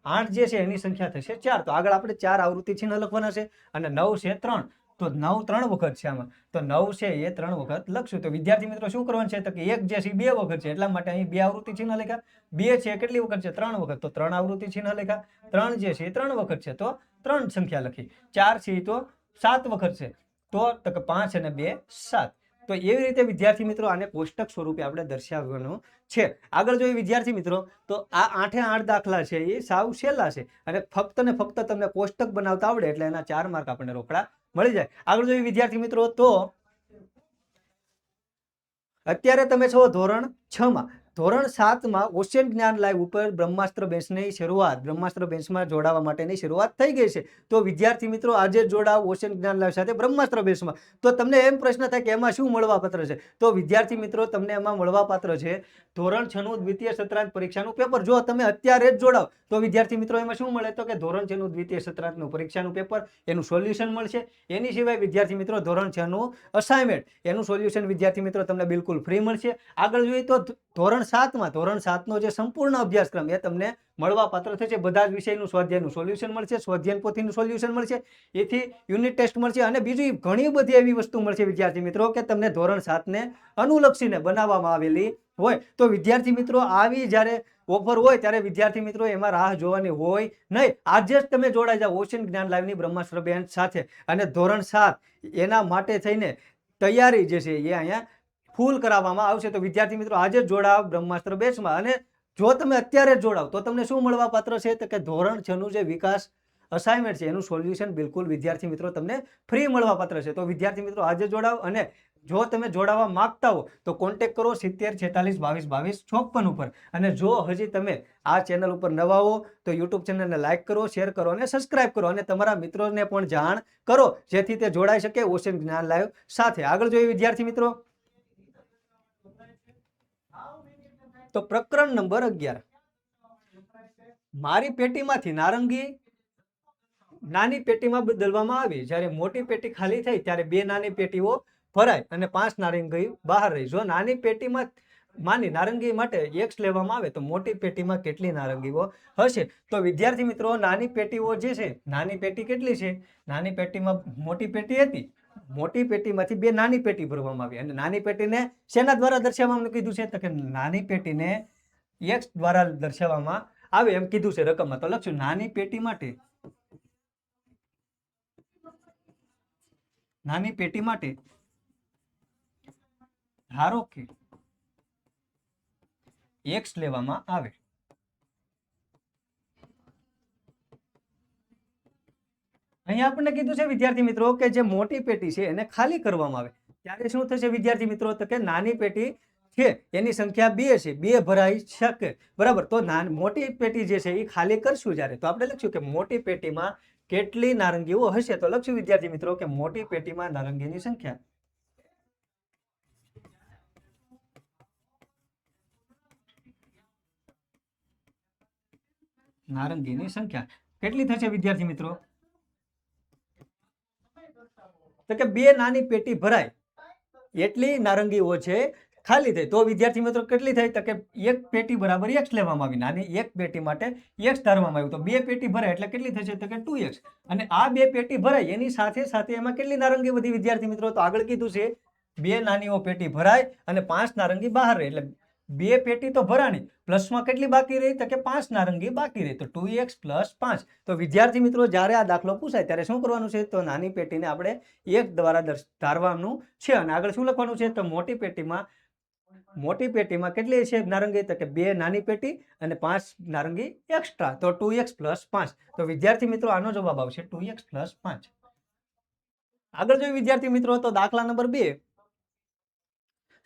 8 જે છે એની સંખ્યા થશે 4. તો આગળ આપણે 4 આવૃત્તિ ચિહ્ન લખવાના છે અને 9 છે 3. તો 9 3 વખત છે આમાં. તો 9 છે એ 3 વખત લખશું. તો વિદ્યાર્થી મિત્રો શું કરવાનું છે? તો કે 1 જે છે 2 વખત છે, એટલા માટે અહીં 2 આવૃત્તિ ચિહ્ન લખ્યા. 2 છે કેટલી વખત છે? 3 વખત. તો 3 આવૃત્તિ ચિહ્ન લખ્યા. 3 જે છે 3 વખત છે તો 3 સંખ્યા લખી. 4 છે તો 7 વખત છે તો કે 5 અને 2 7. તો એવી રીતે વિદ્યાર્થી મિત્રો આને કોષ્ટક સ્વરૂપે આપણે દર્શાવવાનું છે. આગળ જોઈએ વિદ્યાર્થી મિત્રો તો આ 8 દાખલા છે એ સાવ સહેલા છે અને ફક્ત ને ફક્ત તમને કોષ્ટક બનાવતા આવડે એટલે એના 4 માર્ક આપણને રોકડા મળી જાય. આગળ જોઈએ વિદ્યાર્થી મિત્રો તો અત્યારે તમે છો ધોરણ 6 માં. ધોરણ 7 માં ઓશિયન જ્ઞાન લાઈવ ઉપર બ્રહ્માસ્ત્ર બેચની શરૂઆત, બ્રહ્માસ્ત્ર બેચમાં જોડાવા માટેની શરૂઆત થઈ ગઈ છે. તો વિદ્યાર્થી મિત્રો આજે જોડાવ ઓશિયન જ્ઞાન લાઈવ સાથે બ્રહ્માસ્ત્ર બેચમાં. તો તમને એમ પ્રશ્ન થાય કે એમાં શું મળવાપાત્ર છે? તો વિદ્યાર્થી મિત્રો તમને એમાં મળવાપાત્ર છે ધોરણ 6 નું દ્વિતીય સત્રાંત પરીક્ષાનું પેપર. જો તમે અત્યારે જ જોડાવ તો વિદ્યાર્થી મિત્રો એમાં શું મળે? તો કે ધોરણ 6 નું દ્વિતીય સત્રાંતનું પરીક્ષાનું પેપર, એનું સોલ્યુશન મળશે. એની સિવાય વિદ્યાર્થી મિત્રો ધોરણ 6 નું અસાઇનમેન્ટ, એનું સોલ્યુશન વિદ્યાર્થી મિત્રો તમને બિલકુલ ફ્રી મળશે. આગળ જોઈએ તો ધોરણ 7 નો જે સંપૂર્ણ અભ્યાસક્રમ એ તમને મળવાપાત્ર થશે. બધા જ વિષયનું સ્વાધ્યાયનું સોલ્યુશન મળશે, સ્વાધ્યાય પોથીનું સોલ્યુશન મળશે, એથી યુનિટ ટેસ્ટ મળશે અને બીજી ઘણી બધી એવી વસ્તુ મળશે વિદ્યાર્થી મિત્રો કે તમને ધોરણ 7 ને અનુલક્ષીને બનાવવામાં આવેલી હોય. તો વિદ્યાર્થી મિત્રો આવી જ્યારે ઓફર હોય ત્યારે વિદ્યાર્થી મિત્રો એમાં રાહ જોવાની હોય નહીં. આજે જ તમે જોડાઈ જાઓ ઓશિયન જ્ઞાન લાઈવની બ્રહ્માસ્ત્ર બેચ સાથે અને ધોરણ 7 એના માટે થઈને તૈયારી જે છે એ અહીંયા ફૂલ કરાવવામાં આવશે. તો વિદ્યાર્થી મિત્રો આજે જ જોડાવ બ્રહ્માસ્ત્ર બેચમાં. અને જો તમે અત્યારે જોડાવ તો તમને શું મળવાપાત્ર છે? તો કે ધોરણ 6 નું જે વિકાસ અસાઇનમેન્ટ છે એનું સોલ્યુશન બિલકુલ વિદ્યાર્થી મિત્રો તમને ફ્રી મળવાપાત્ર છે. તો વિદ્યાર્થી મિત્રો આજે જોડાવ અને જો તમે જોડાવા માંગતા હો તો કોન્ટેક્ટ કરો 70 46 22 22 54 ઉપર. અને જો હજી તમે આ ચેનલ ઉપર નવા હો તો યુટ્યુબ ચેનલને લાઈક કરો, શેર કરો અને સબસ્ક્રાઇબ કરો અને તમારા મિત્રોને પણ જાણ કરો જેથી તે જોડાઈ શકે ઓશિયન જ્ઞાન લાઈવ સાથે. આગળ જોઈએ વિદ્યાર્થી મિત્રો તો પ્રકરણ નંબર 11. મારી પેટીમાંથી નારંગી નાની પેટીમાં બદલવામાં આવી. જ્યારે મોટી પેટી ખાલી થઈ ત્યારે 2 નાની પેટીઓ ભરાય અને 5 નારંગી બહાર રહી. જો નાની પેટીમાં માની નારંગી માટે X લેવામાં આવે તો મોટી પેટીમાં કેટલી નારંગીઓ હશે? તો વિદ્યાર્થી મિત્રો નાની પેટીઓ જે છે, નાની પેટી કેટલી છે? નાની પેટીમાં મોટી પેટી હતી, મોટી પેટીમાંથી 2 નાની પેટી ભરવામાં આવી અને નાની પેટીને શેના દ્વારા દર્શાવવામાં કીધું છે? તો કે નાની પેટીને X દ્વારા દર્શાવવામાં આવે એમ કીધું છે રકમમાં. તો લખશું નાની પેટી માટે, નાની પેટી માટે ધારો કે x લેવામાં આવે. અહીંયા આપણને કીધું છે વિદ્યાર્થી મિત્રો કે જે મોટી પેટી છે એને ખાલી કરવામાં આવે ત્યારે શું થશે વિદ્યાર્થી મિત્રો? તો કે નાની પેટી છે એની સંખ્યા 2 છે, 2 ભરાઈ શકે, બરાબર. તો મોટી પેટી જે છે એ ખાલી કરશું જ્યારે, તો આપણે લખશું કે મોટી પેટીમાં કેટલી નારંગીઓ હશે? તો લખશું વિદ્યાર્થી મિત્રો કે મોટી પેટીમાં નારંગીની સંખ્યા કેટલી થશે વિદ્યાર્થી મિત્રો? તો કે 2 નાની પેટી ભરાય એટલી નારંગીઓ છે ખાલી થઈ. તો વિદ્યાર્થી મિત્રો કેટલી થઈ? તો કે એક પેટી બરાબર x લેવામાં આવી. નાની એક પેટી માટે x ધારવામાં આવ્યું. તો 2 પેટી ભરાય એટલે કેટલી થશે? તો કે 2x. અને આ 2 પેટી ભરાય એની સાથે સાથે એમાં કેટલી નારંગી વધી વિદ્યાર્થી મિત્રો? તો આગળ કીધું છે 2 નાનીઓ પેટી ભરાય અને 5 નારંગી બહાર રહે. એટલે 2 પેટી તો ભરાણી, પ્લસમાં કેટલી બાકી રહી? તો કે 5 નારંગી બાકી રહી. તો 2x + 5. તો વિદ્યાર્થી મિત્રો જ્યારે આ દાખલો પૂછાય ત્યારે શું કરવાનું છે? તો નાની પેટીને આપણે 1 દ્વારા ધારવાનું છે. અને આગળ શું લખવાનું છે? તો મોટી પેટીમાં કેટલી છે નારંગી? તો કે 2 નાની પેટી અને 5 નારંગી એક્સ્ટ્રા. તો 2x + 5. તો વિદ્યાર્થી મિત્રો આનો જવાબ આવશે 2x + 5. આગળ જોઈએ વિદ્યાર્થી મિત્રો તો દાખલા નંબર 2.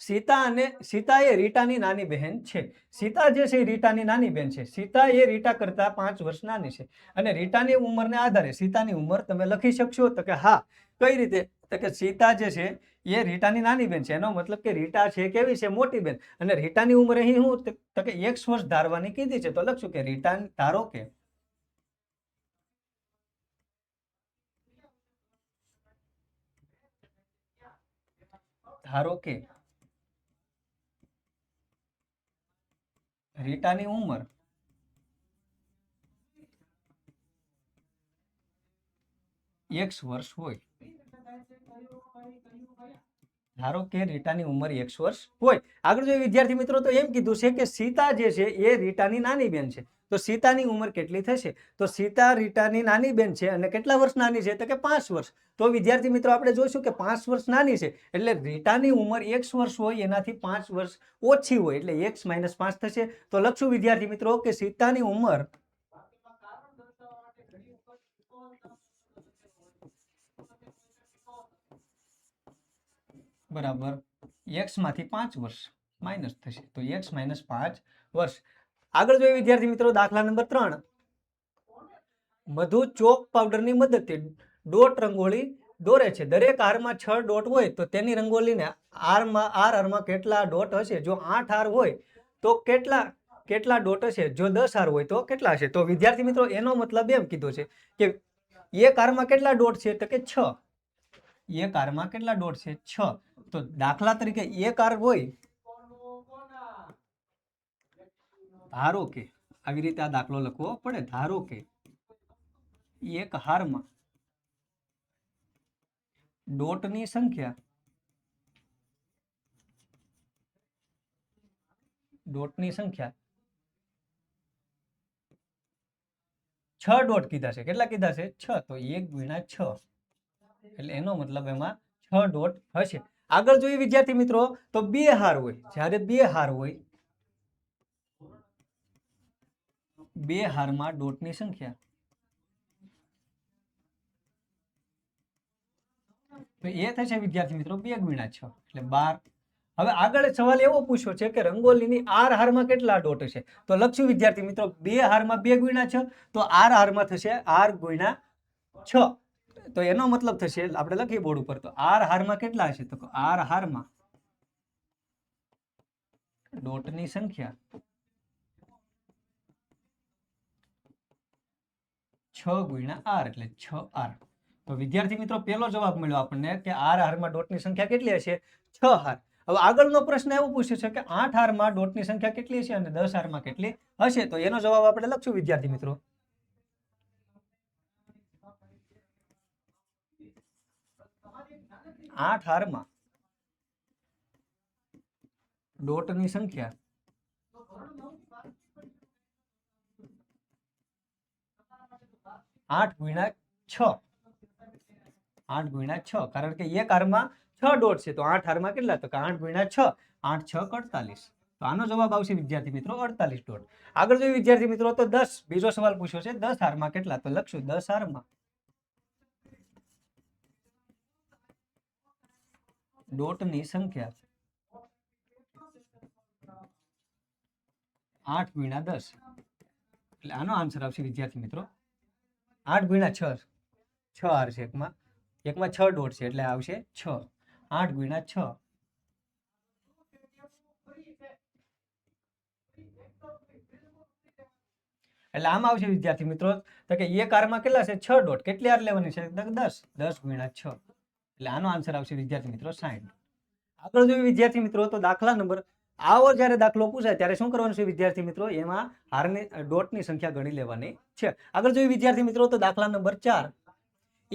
સીતા એ રીટાની નાની બહેન છે. સીતા જે છે રીટાની નાની બહેન છે. સીતા એ રીટા કરતા 5 વર્ષ નાની છે. અને રીટાની ઉંમરને આધારે સીતાની ઉંમર તમે લખી શકશો? તો કે હા. કઈ રીતે? તો કે સીતા જે છે એ રીટાની નાની બેન છે. એનો મતલબ કે રીટા છે કેવી છે? મોટી બેન. અને રીટાની ઉંમર અહીં શું? તો કે 1 વર્ષ ધારવાની કીધી છે. તો લખશું કે રીટા ધારો કે રીટાની ઉંમર x વર્ષ હોય. ધારો કે રીટાની ઉંમર 1 વર્ષ હોય. આગળ જોઈએ વિદ્યાર્થી મિત્રો તો એમ કીધું છે કે સીતા જે છે એ રીટાની નાની બેન છે. તો સીતાની ઉંમર કેટલી થશે? તો સીતા રીટાની નાની બેન છે અને કેટલા વર્ષ નાની છે? તો કે 5 વર્ષ. તો વિદ્યાર્થી મિત્રો આપણે જોઈશું કે 5 વર્ષ નાની છે એટલે રીટાની ઉંમર 1 વર્ષ હોય એનાથી 5 વર્ષ ઓછી હોય એટલે x - 5 થશે. તો લખશું વિદ્યાર્થી મિત્રો કે સીતાની ઉંમર બરાબર x માંથી 5 વર્ષ માઇનસ થશે. તો x - 5 વર્ષ. આગળ જોઈએ વિદ્યાર્થી મિત્રો દાખલા નંબર 3. મધુ ચોક પાવડરની મદદથી ડોટ રંગોળી દોરે છે. દરેક હારમાં 6 ડોટ હોય તો તેની રંગોળીને હારમાં કેટલા ડોટ હશે? જો 8 હાર હોય તો કેટલા ડોટ હશે? જો 10 હાર હોય તો કેટલા હશે? તો વિદ્યાર્થી મિત્રો એનો મતલબ એમ કીધો છે કે એક હારમાં કેટલા ડોટ છે? તો કે 6. એક હારમાં કેટલા ડોટ છે? 6. તો દાખલા તરીકે એક હાર હોય, ધારો કે આવી રીતે આ દાખલો લખવો પડે. ધારો કે એક હારમાં ડોટની સંખ્યા 6 ડોટ કીધા છે. કેટલા કીધા છે? 6. તો 1 × 6 એટલે એનો મતલબ એમાં 6 ડોટ હશે. આગળ જોઈએ વિદ્યાર્થી મિત્રો તો 2 હાર હોય. જ્યારે 2 હાર હોય, 2 હારમાં ડોટની સંખ્યા તો એ થશે વિદ્યાર્થી મિત્રો 2 × 6 એટલે 12. હવે આગળ સવાલ એવો પૂછ્યો છે કે રંગોલીની આર હારમાં કેટલા ડોટ હશે? તો લખશું વિદ્યાર્થી મિત્રો 2 હારમાં 2 × 6. તો આર હારમાં થશે r × 6. તો એનો મતલબ થશે આપણે લખીએ બોર્ડ ઉપર તો આર હારમાં કેટલા હશે? તો આર હારમાં ડોટની સંખ્યા 6 × r એટલે 6r. તો વિદ્યાર્થી મિત્રો પહેલો જવાબ મળ્યો આપણને કે આર હારમાં ડોટની સંખ્યા કેટલી હશે? 6 હાર. હવે આગળનો પ્રશ્ન એવો પૂછ્યો છે કે 8 હારમાં ડોટની સંખ્યા કેટલી હશે અને 10 હારમાં કેટલી હશે? તો એનો જવાબ આપણે લખશું વિદ્યાર્થી મિત્રો 8 હારમાં ડોટની સંખ્યા 8 × 6. 8 × 6 કારણ કે એક હારમાં 6 ડોટ છે તો 8 હારમાં કેટલા? તો કે 8 × 6. 8 × 6 = 48. તો આનો જવાબ આવશે વિદ્યાર્થી મિત્રો 48 ડોટ. આગળ જોઈએ વિદ્યાર્થી મિત્રો તો 10, બીજો સવાલ પૂછ્યો છે 10 હારમાં કેટલા, તો લખશું 10 હારમાં ડોટની સંખ્યા 8 ગુણ્યા 10, એટલે આનો આન્સર આવશે વિદ્યાર્થી મિત્રો 8 ગુણ્યા 6, 6 હાર છે એકમાં 6 ડોટ છે એટલે આવશે 6, 8 ગુણ્યા 6. એટલે આમાં આવશે વિદ્યાર્થી મિત્રો તો કે એક હારમાં કેટલા છે 6 ડોટ, કેટલી હાર લેવાની છે 10, 10 ગુણ્યા 6, એટલે આનો આન્સર આવશે વિદ્યાર્થી મિત્રો 60. આગળ જોઈએ વિદ્યાર્થી મિત્રો તો દાખલા નંબર આવો જ્યારે દાખલો પૂછાય ત્યારે શું કરવાનું છે વિદ્યાર્થી મિત્રો, એમાં હારની ડોટની સંખ્યા ગણી લેવાની છે. આગળ જોઈએ વિદ્યાર્થી મિત્રો તો દાખલા નંબર 4,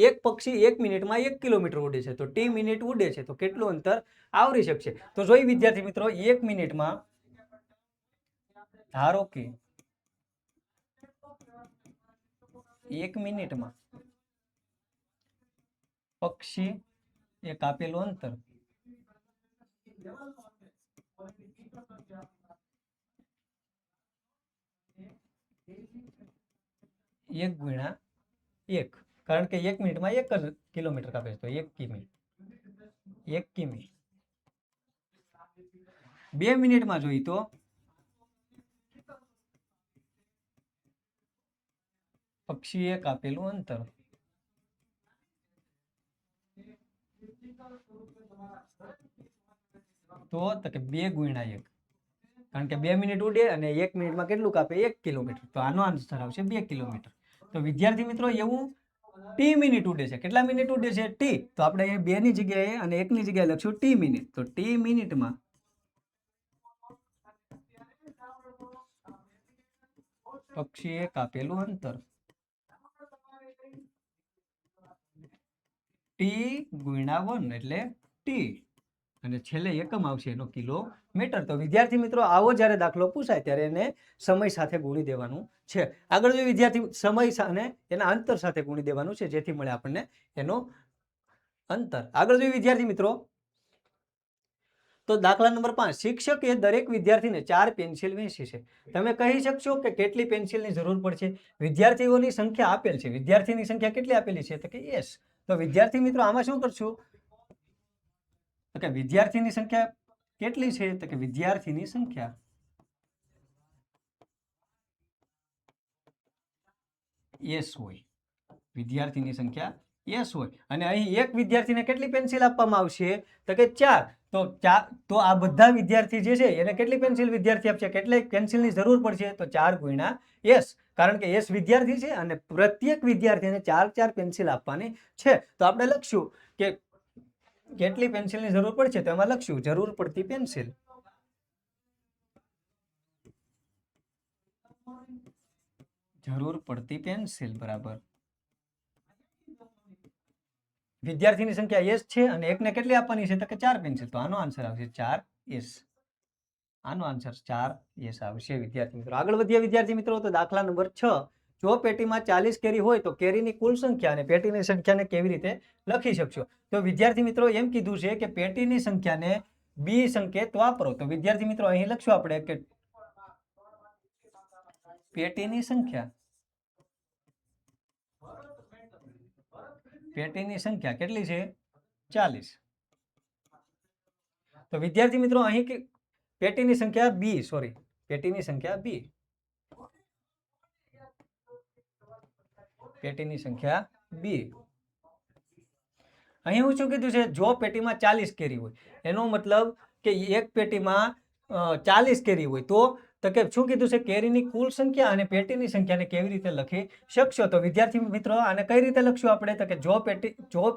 એક પક્ષી 1 મિનિટમાં 1 કિલોમીટર ઉડે છે તો t મિનિટ ઉડે છે તો કેટલું અંતર આવરી શકશે. તો જોઈએ વિદ્યાર્થી મિત્રો 1 મિનિટમાં ધારો કે 1 મિનિટમાં પક્ષી એક આપેલું અંતર 1 ગુણ્યા 1, કારણ કે 1 મિનિટમાં 1 જ કિલોમીટર કાપે છે તો 1 કિમી. 2 મિનિટમાં જોઈએ તો પક્ષી એક આપેલું અંતર તો કે 2 ગુણ્યા 1, કારણ કે 2 મિનિટ ઉડે અને 1 મિનિટમાં કેટલું કાપે 1 કિલોમીટર, તો આનો આન્સર આવશે 2 કિલોમીટર. તો વિદ્યાર્થી મિત્રો એવું t મિનિટ ઉડે છે, કેટલા મિનિટ ઉડે છે t, તો આપણે અહીંયા 2 ની જગ્યાએ અને 1 ની જગ્યાએ લખશું t મિનિટ, તો t મિનિટમાં પક્ષી એક આપેલું અંતર t ગુણ્યા 1 એટલે t, અને છેલ્લે એકમ આવશે એનો કિલોમીટર. તો વિદ્યાર્થી મિત્રો આવો જ્યારે દાખલો પૂછાય ત્યારે એને સમય સાથે ગુણી દેવાનું છે. આગળ જો વિદ્યાર્થી સમય અને એના અંતર સાથે ગુણી દેવાનું છે જેથી મળે આપણને એનો અંતર. આગળ જો વિદ્યાર્થી મિત્રો તો દાખલા નંબર 5, શિક્ષકે દરેક વિદ્યાર્થીને 4 પેન્સિલ વહેંચી છે. તમે કહી શકશો કે કેટલી પેન્સિલની જરૂર પડશે. વિદ્યાર્થીઓની સંખ્યા આપેલ છે, વિદ્યાર્થીની સંખ્યા કેટલી આપેલી છે તો કે s. તો વિદ્યાર્થી મિત્રો આમાં શું કરશું તો કે વિદ્યાર્થીની સંખ્યા કેટલી છે તો કે વિદ્યાર્થીની સંખ્યા s હોય, વિદ્યાર્થીની સંખ્યા s હોય, અને અહીં એક વિદ્યાર્થીને કેટલી પેન્સિલ આપવામાં આવશે તો કે 4. તો આ બધા વિદ્યાર્થી જે છે એને કેટલી પેન્સિલ વિદ્યાર્થી આપશે, કેટલી પેન્સિલની જરૂર પડશે તો 4 ગુણ્યા s, કારણ કે s વિદ્યાર્થી છે અને પ્રત્યેક વિદ્યાર્થીને 4 પેન્સિલ આપવાની છે. તો આપણે લખશું કે કેટલી પેન્સિલની જરૂર પડશે તો એમાં લખશું જરૂર પડતી પેન્સિલ. જરૂર પડતી પેન્સિલ બરાબર વિદ્યાર્થીની સંખ્યા s છે અને એકને કેટલી આપવાની છે તો કે 4 પેન્સિલ, તો આનો આન્સર આવશે 4s. આનો આન્સર 4s આવશે વિદ્યાર્થી મિત્રો. આગળ વધીએ વિદ્યાર્થી મિત્રો તો દાખલા નંબર 6, જો પેટીમાં 40 કેરી હોય તો કેરીની કુલ સંખ્યા અને પેટીની સંખ્યાને કેવી રીતે લખી શકશો. તો વિદ્યાર્થી મિત્રો એમ કીધું છે કે પેટીની સંખ્યાને b સંકેત વાપરો. તો વિદ્યાર્થી મિત્રો અહીં લખશું આપણે કે પેટીની સંખ્યા કેટલી છે 40. તો વિદ્યાર્થી મિત્રો અહીં પેટીની સંખ્યા b, પેટીની સંખ્યા b, પેટીની સંખ્યા b. અહીં હું શું કીધું છે, જો પેટીમાં 40 કેરી હોય એનો મતલબ કે એક પેટીમાં 40 કેરી હોય તો કે શું કીધું છે કેરીની કુલ સંખ્યા અને પેટીની સંખ્યાને કેવી રીતે લખી શકશો. તો વિદ્યાર્થી મિત્રો આને કઈ રીતે લખશું આપણે તો કે જો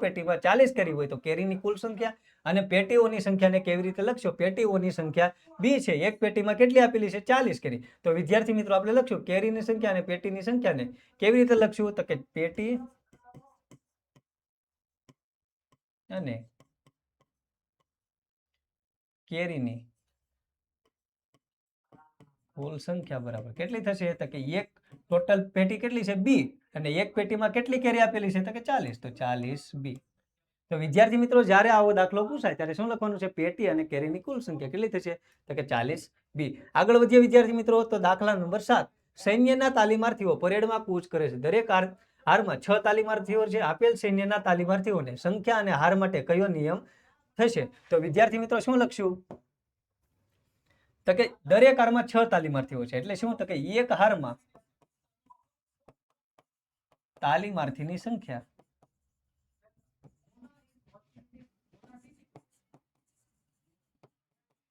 પેટીમાં 40 કેરી હોય તો કેરીની કુલ સંખ્યા અને પેટીઓની સંખ્યાને કેવી રીતે લખશો, પેટીઓની સંખ્યા b છે, એક પેટીમાં કેટલી આપેલી છે 40 કેરી. તો વિદ્યાર્થી મિત્રો આપણે લખશું કેરીની સંખ્યા અને પેટીની સંખ્યાને કેવી રીતે લખશું તો કે પેટી અને કેરીની કુલ સંખ્યા બરાબર કેટલી થશે તો કે એક ટોટલ પેટી કેટલી છે b અને એક પેટીમાં કેટલી કેરી આપેલી છે તો કે 40, તો 40b. તો વિદ્યાર્થી મિત્રો જ્યારે આવો દાખલો પૂછાય ત્યારે શું લખવાનું છે, પેટી અને કેરીની કુલ સંખ્યા કેટલી થશે તો કે 40 બી. આગળ વધીએ વિદ્યાર્થી મિત્રો તો દાખલા નંબર 7. સૈન્યના તાલીમાર્થીઓ પરેડમાં કૂચ કરે છે. દરેક હારમાં 6 તાલીમાર્થીઓ છે. આપેલ સૈન્યના તાલીમાર્થીઓને સંખ્યા અને હાર માટે કયો નિયમ થશે? તો વિદ્યાર્થી મિત્રો શું લખશું? તો કે દરેક હારમાં 6 તાલીમાર્થીઓ છે એટલે શું? તો કે એક હારમાં તાલીમાર્થીની સંખ્યા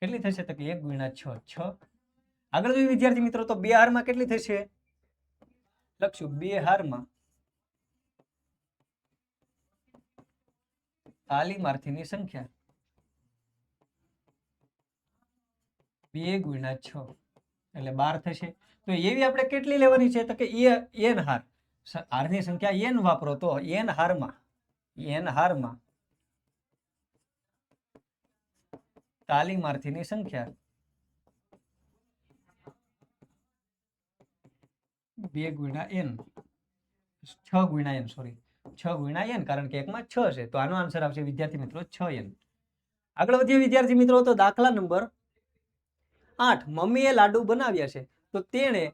કેટલી થશે? તો કે 1 ગુણ્યા 6 6. આગળ જોઈએ વિદ્યાર્થી મિત્રો તો બે હારમાં કેટલી થશે? લખશું બે હારમાં તાલીમાર્થીની સંખ્યા 2 ગુણ્યા 6 એટલે 12 થશે. તો એવી આપણે કેટલી લેવાની છે? તો કે n હાર. હારની સંખ્યા n વાપરો તો n હારમાં તાલીમાર્થીની સંખ્યા 2 ગુણ્યા n 6 ગુણ્યા n સોરી 6 ગુણ્યા n કારણ કે એકમાં 6 છે તો આનો આન્સર આવશે વિદ્યાર્થી મિત્રો 6n. આગળ વધીએ વિદ્યાર્થી મિત્રો તો દાખલા નંબર 8. મમ્મીએ લાડુ બનાવ્યા છે તો તેણે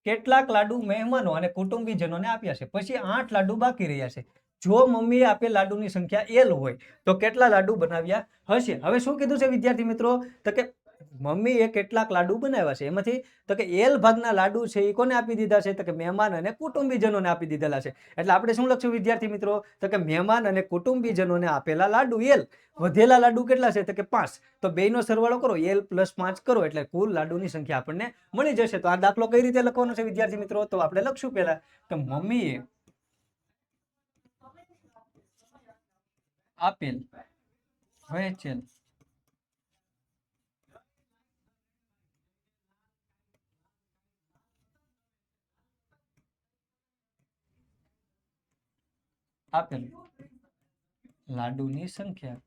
કેટલાક લાડુ મહેમાનો અને કુટુંબીજનોને આપ્યા છે. પછી 8 લાડુ બાકી રહ્યા છે. જો મમ્મીએ આપેલ લાડુની સંખ્યા l હોય તો કેટલા લાડુ બનાવ્યા હશે? હવે શું કીધું છે વિદ્યાર્થી મિત્રો? તો કે મમ્મીએ કેટલાક લાડુ બનાવ્યા છે એમાંથી તો કે l ભાગના લાડુ છે એ કોને આપી દીધા છે? તો કે મહેમાન અને કુટુંબીજનોને આપી દીધેલા છે. એટલે આપણે શું લખશું વિદ્યાર્થી મિત્રો? તો કે મહેમાન અને કુટુંબીજનોને આપેલા લાડુ l. વધેલા લાડુ કેટલા છે? તો કે 5. તો બેયનો સરવાળો કરો l + 5 કરો એટલે કુલ લાડુની સંખ્યા આપણને મળી જશે. તો આ દાખલો કઈ રીતે લખવાનો છે વિદ્યાર્થી મિત્રો? તો આપણે લખશું પહેલા કે મમ્મીએ આપેલ વહેંચેલ લાડુની સંખ્યા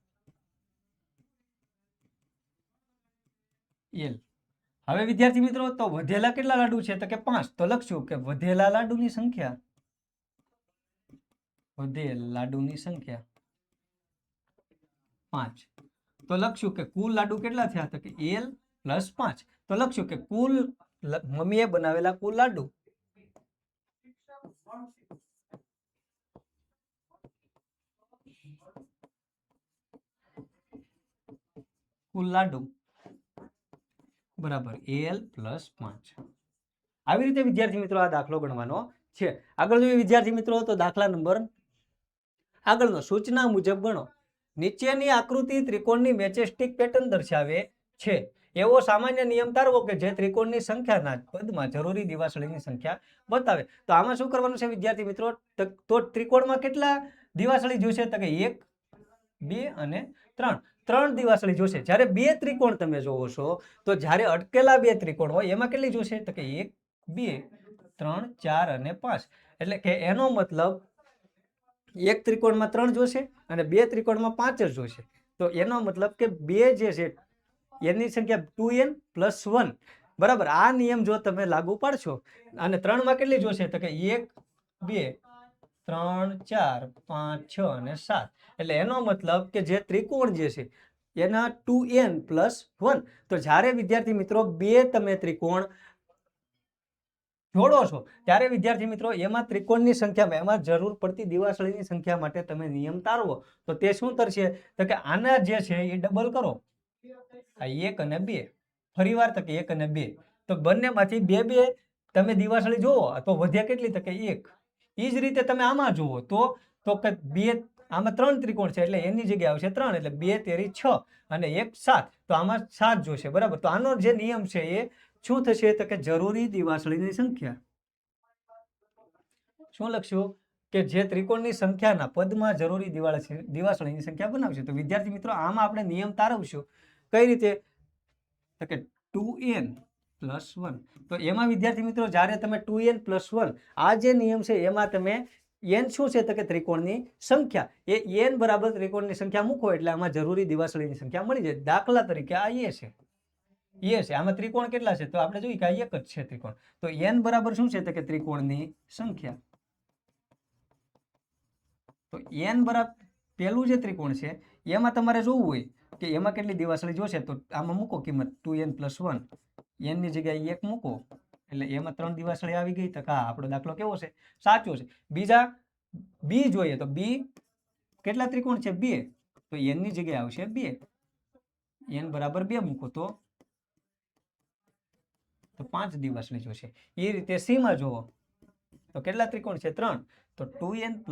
l. હવે વિદ્યાર્થી મિત્રો તો વધેલા કેટલા લાડુ છે? તો કે 5. તો લખશું કે વધેલા લાડુની સંખ્યા 5. તો લખશું કે કુલ લાડુ કેટલા થયા? તો કે l + 5. તો લખશું કે કુલ મમ્મીએ બનાવેલા કુલ લાડુ બરાબર l + 5. આવી રીતે વિદ્યાર્થી મિત્રો આ દાખલો ગણવાનો છે. આગળ જોઈએ વિદ્યાર્થી મિત્રો તો દાખલા નંબર આગળનો સૂચના મુજબ ગણો. નીચેની આકૃતિ ત્રિકોણની મેચેસ્ટિક પેટર્ન દર્શાવે છે. એવો સામાન્ય નિયમ તારવો કે જે ત્રિકોણની સંખ્યાના પદમાં જરૂરી દિવાસળીની સંખ્યા બતાવે. તો આમાં શું કરવાનું છે વિદ્યાર્થી મિત્રો? તો ત્રિકોણમાં કેટલા દિવાસળી જોશે? તો કે 1 2 અને 3. 3 દિવાસળી જોશે. જ્યારે બે ત્રિકોણ તમે જોવો છો તો જ્યારે અટકેલા બે ત્રિકોણ હોય એમાં કેટલી જોશે? તો કે 1 2 3 4 અને 5. એટલે કે એનો મતલબ એક ત્રિકોણમાં 3 જોશે અને બે ત્રિકોણમાં 5 જ જોશે. તો એનો મતલબ કે બે જે છે એની સંખ્યા 2n + 1. બરાબર. આ નિયમ જો તમે લાગુ પાડશો અને 3 માં કેટલી જોશે? તો કે 1 2 3 4 5 6 અને 7. એટલે એનો મતલબ કે જે ત્રિકોણ જે છે એના 2n + 1. તો જ્યારે વિદ્યાર્થી મિત્રો બે તમે ત્રિકોણ જોડો છો ત્યારે વિદ્યાર્થી મિત્રો એમાં ત્રિકોણની સંખ્યામાં એમાં જરૂર પડતી દિવાસળીની સંખ્યા માટે તમે નિયમ તારવો તો તે શું થશે? તો કે આના જે છે એ ડબલ કરો. આ 1 અને 2. ફરીવાર તો કે 1 અને 2. તો બંનેમાંથી 2 2 તમે દિવાસળી જોવો તો વધ્યા કેટલી? તો કે 1. એ જ રીતે તમે આમાં જુઓ તો કે 2 આમાં 3 ત્રિકોણ છે એટલે એની જગ્યાએ આવશે 3 એટલે 2 તેરી 6 અને 1 7. તો આમાં 7 જોશે. બરાબર. તો આનો જે નિયમ છે એ શું થશે? તો કે જરૂરી દિવાસળીની સંખ્યા શું લખશું? કે જે ત્રિકોણની સંખ્યાના પદમાં જરૂરી દિવાસળીની સંખ્યા બનાવશે. તો વિદ્યાર્થી મિત્રો આમાં આપણે નિયમ તારવશું કઈ રીતે? તો કે 2n + 1. તો એમાં વિદ્યાર્થી મિત્રો જ્યારે તમે 2n + 1 આ જે નિયમ છે એમાં તમે n શું છે? તો કે ત્રિકોણની સંખ્યા. એ n બરાબર ત્રિકોણની સંખ્યા મૂકો એટલે આમાં જરૂરી દિવાસળીની સંખ્યા મળી જાય. દાખલા તરીકે આ a છે. આમાં ત્રિકોણ કેટલા છે? તો આપણે જોઈએ કે આ એક જ છે ત્રિકોણ. તો n બરાબર શું છે? તો કે ત્રિકોણની સંખ્યા. તો n બરાબર પેલું જે ત્રિકોણ છે એમાં તમારે જોવું હોય કે એમાં કેટલી દિવાસળી જોશે તો આમાં મૂકો કિંમત 2n + 1 n ની જગ્યાએ 1 મૂકો એટલે એમાં 3 દિવાસળી આવી ગઈ. તો આપણો દાખલો કેવો છે? સાચો છે. બીજા બી જોઈએ તો બી કેટલા ત્રિકોણ છે? 2. તો n ની જગ્યાએ આવશે 2. n બરાબર 2 મૂકો તો 5 દિવાસળી જોશે. એ રીતે સી માં જુઓ તો કેટલા ત્રિકોણ છે? 3. તો 2n +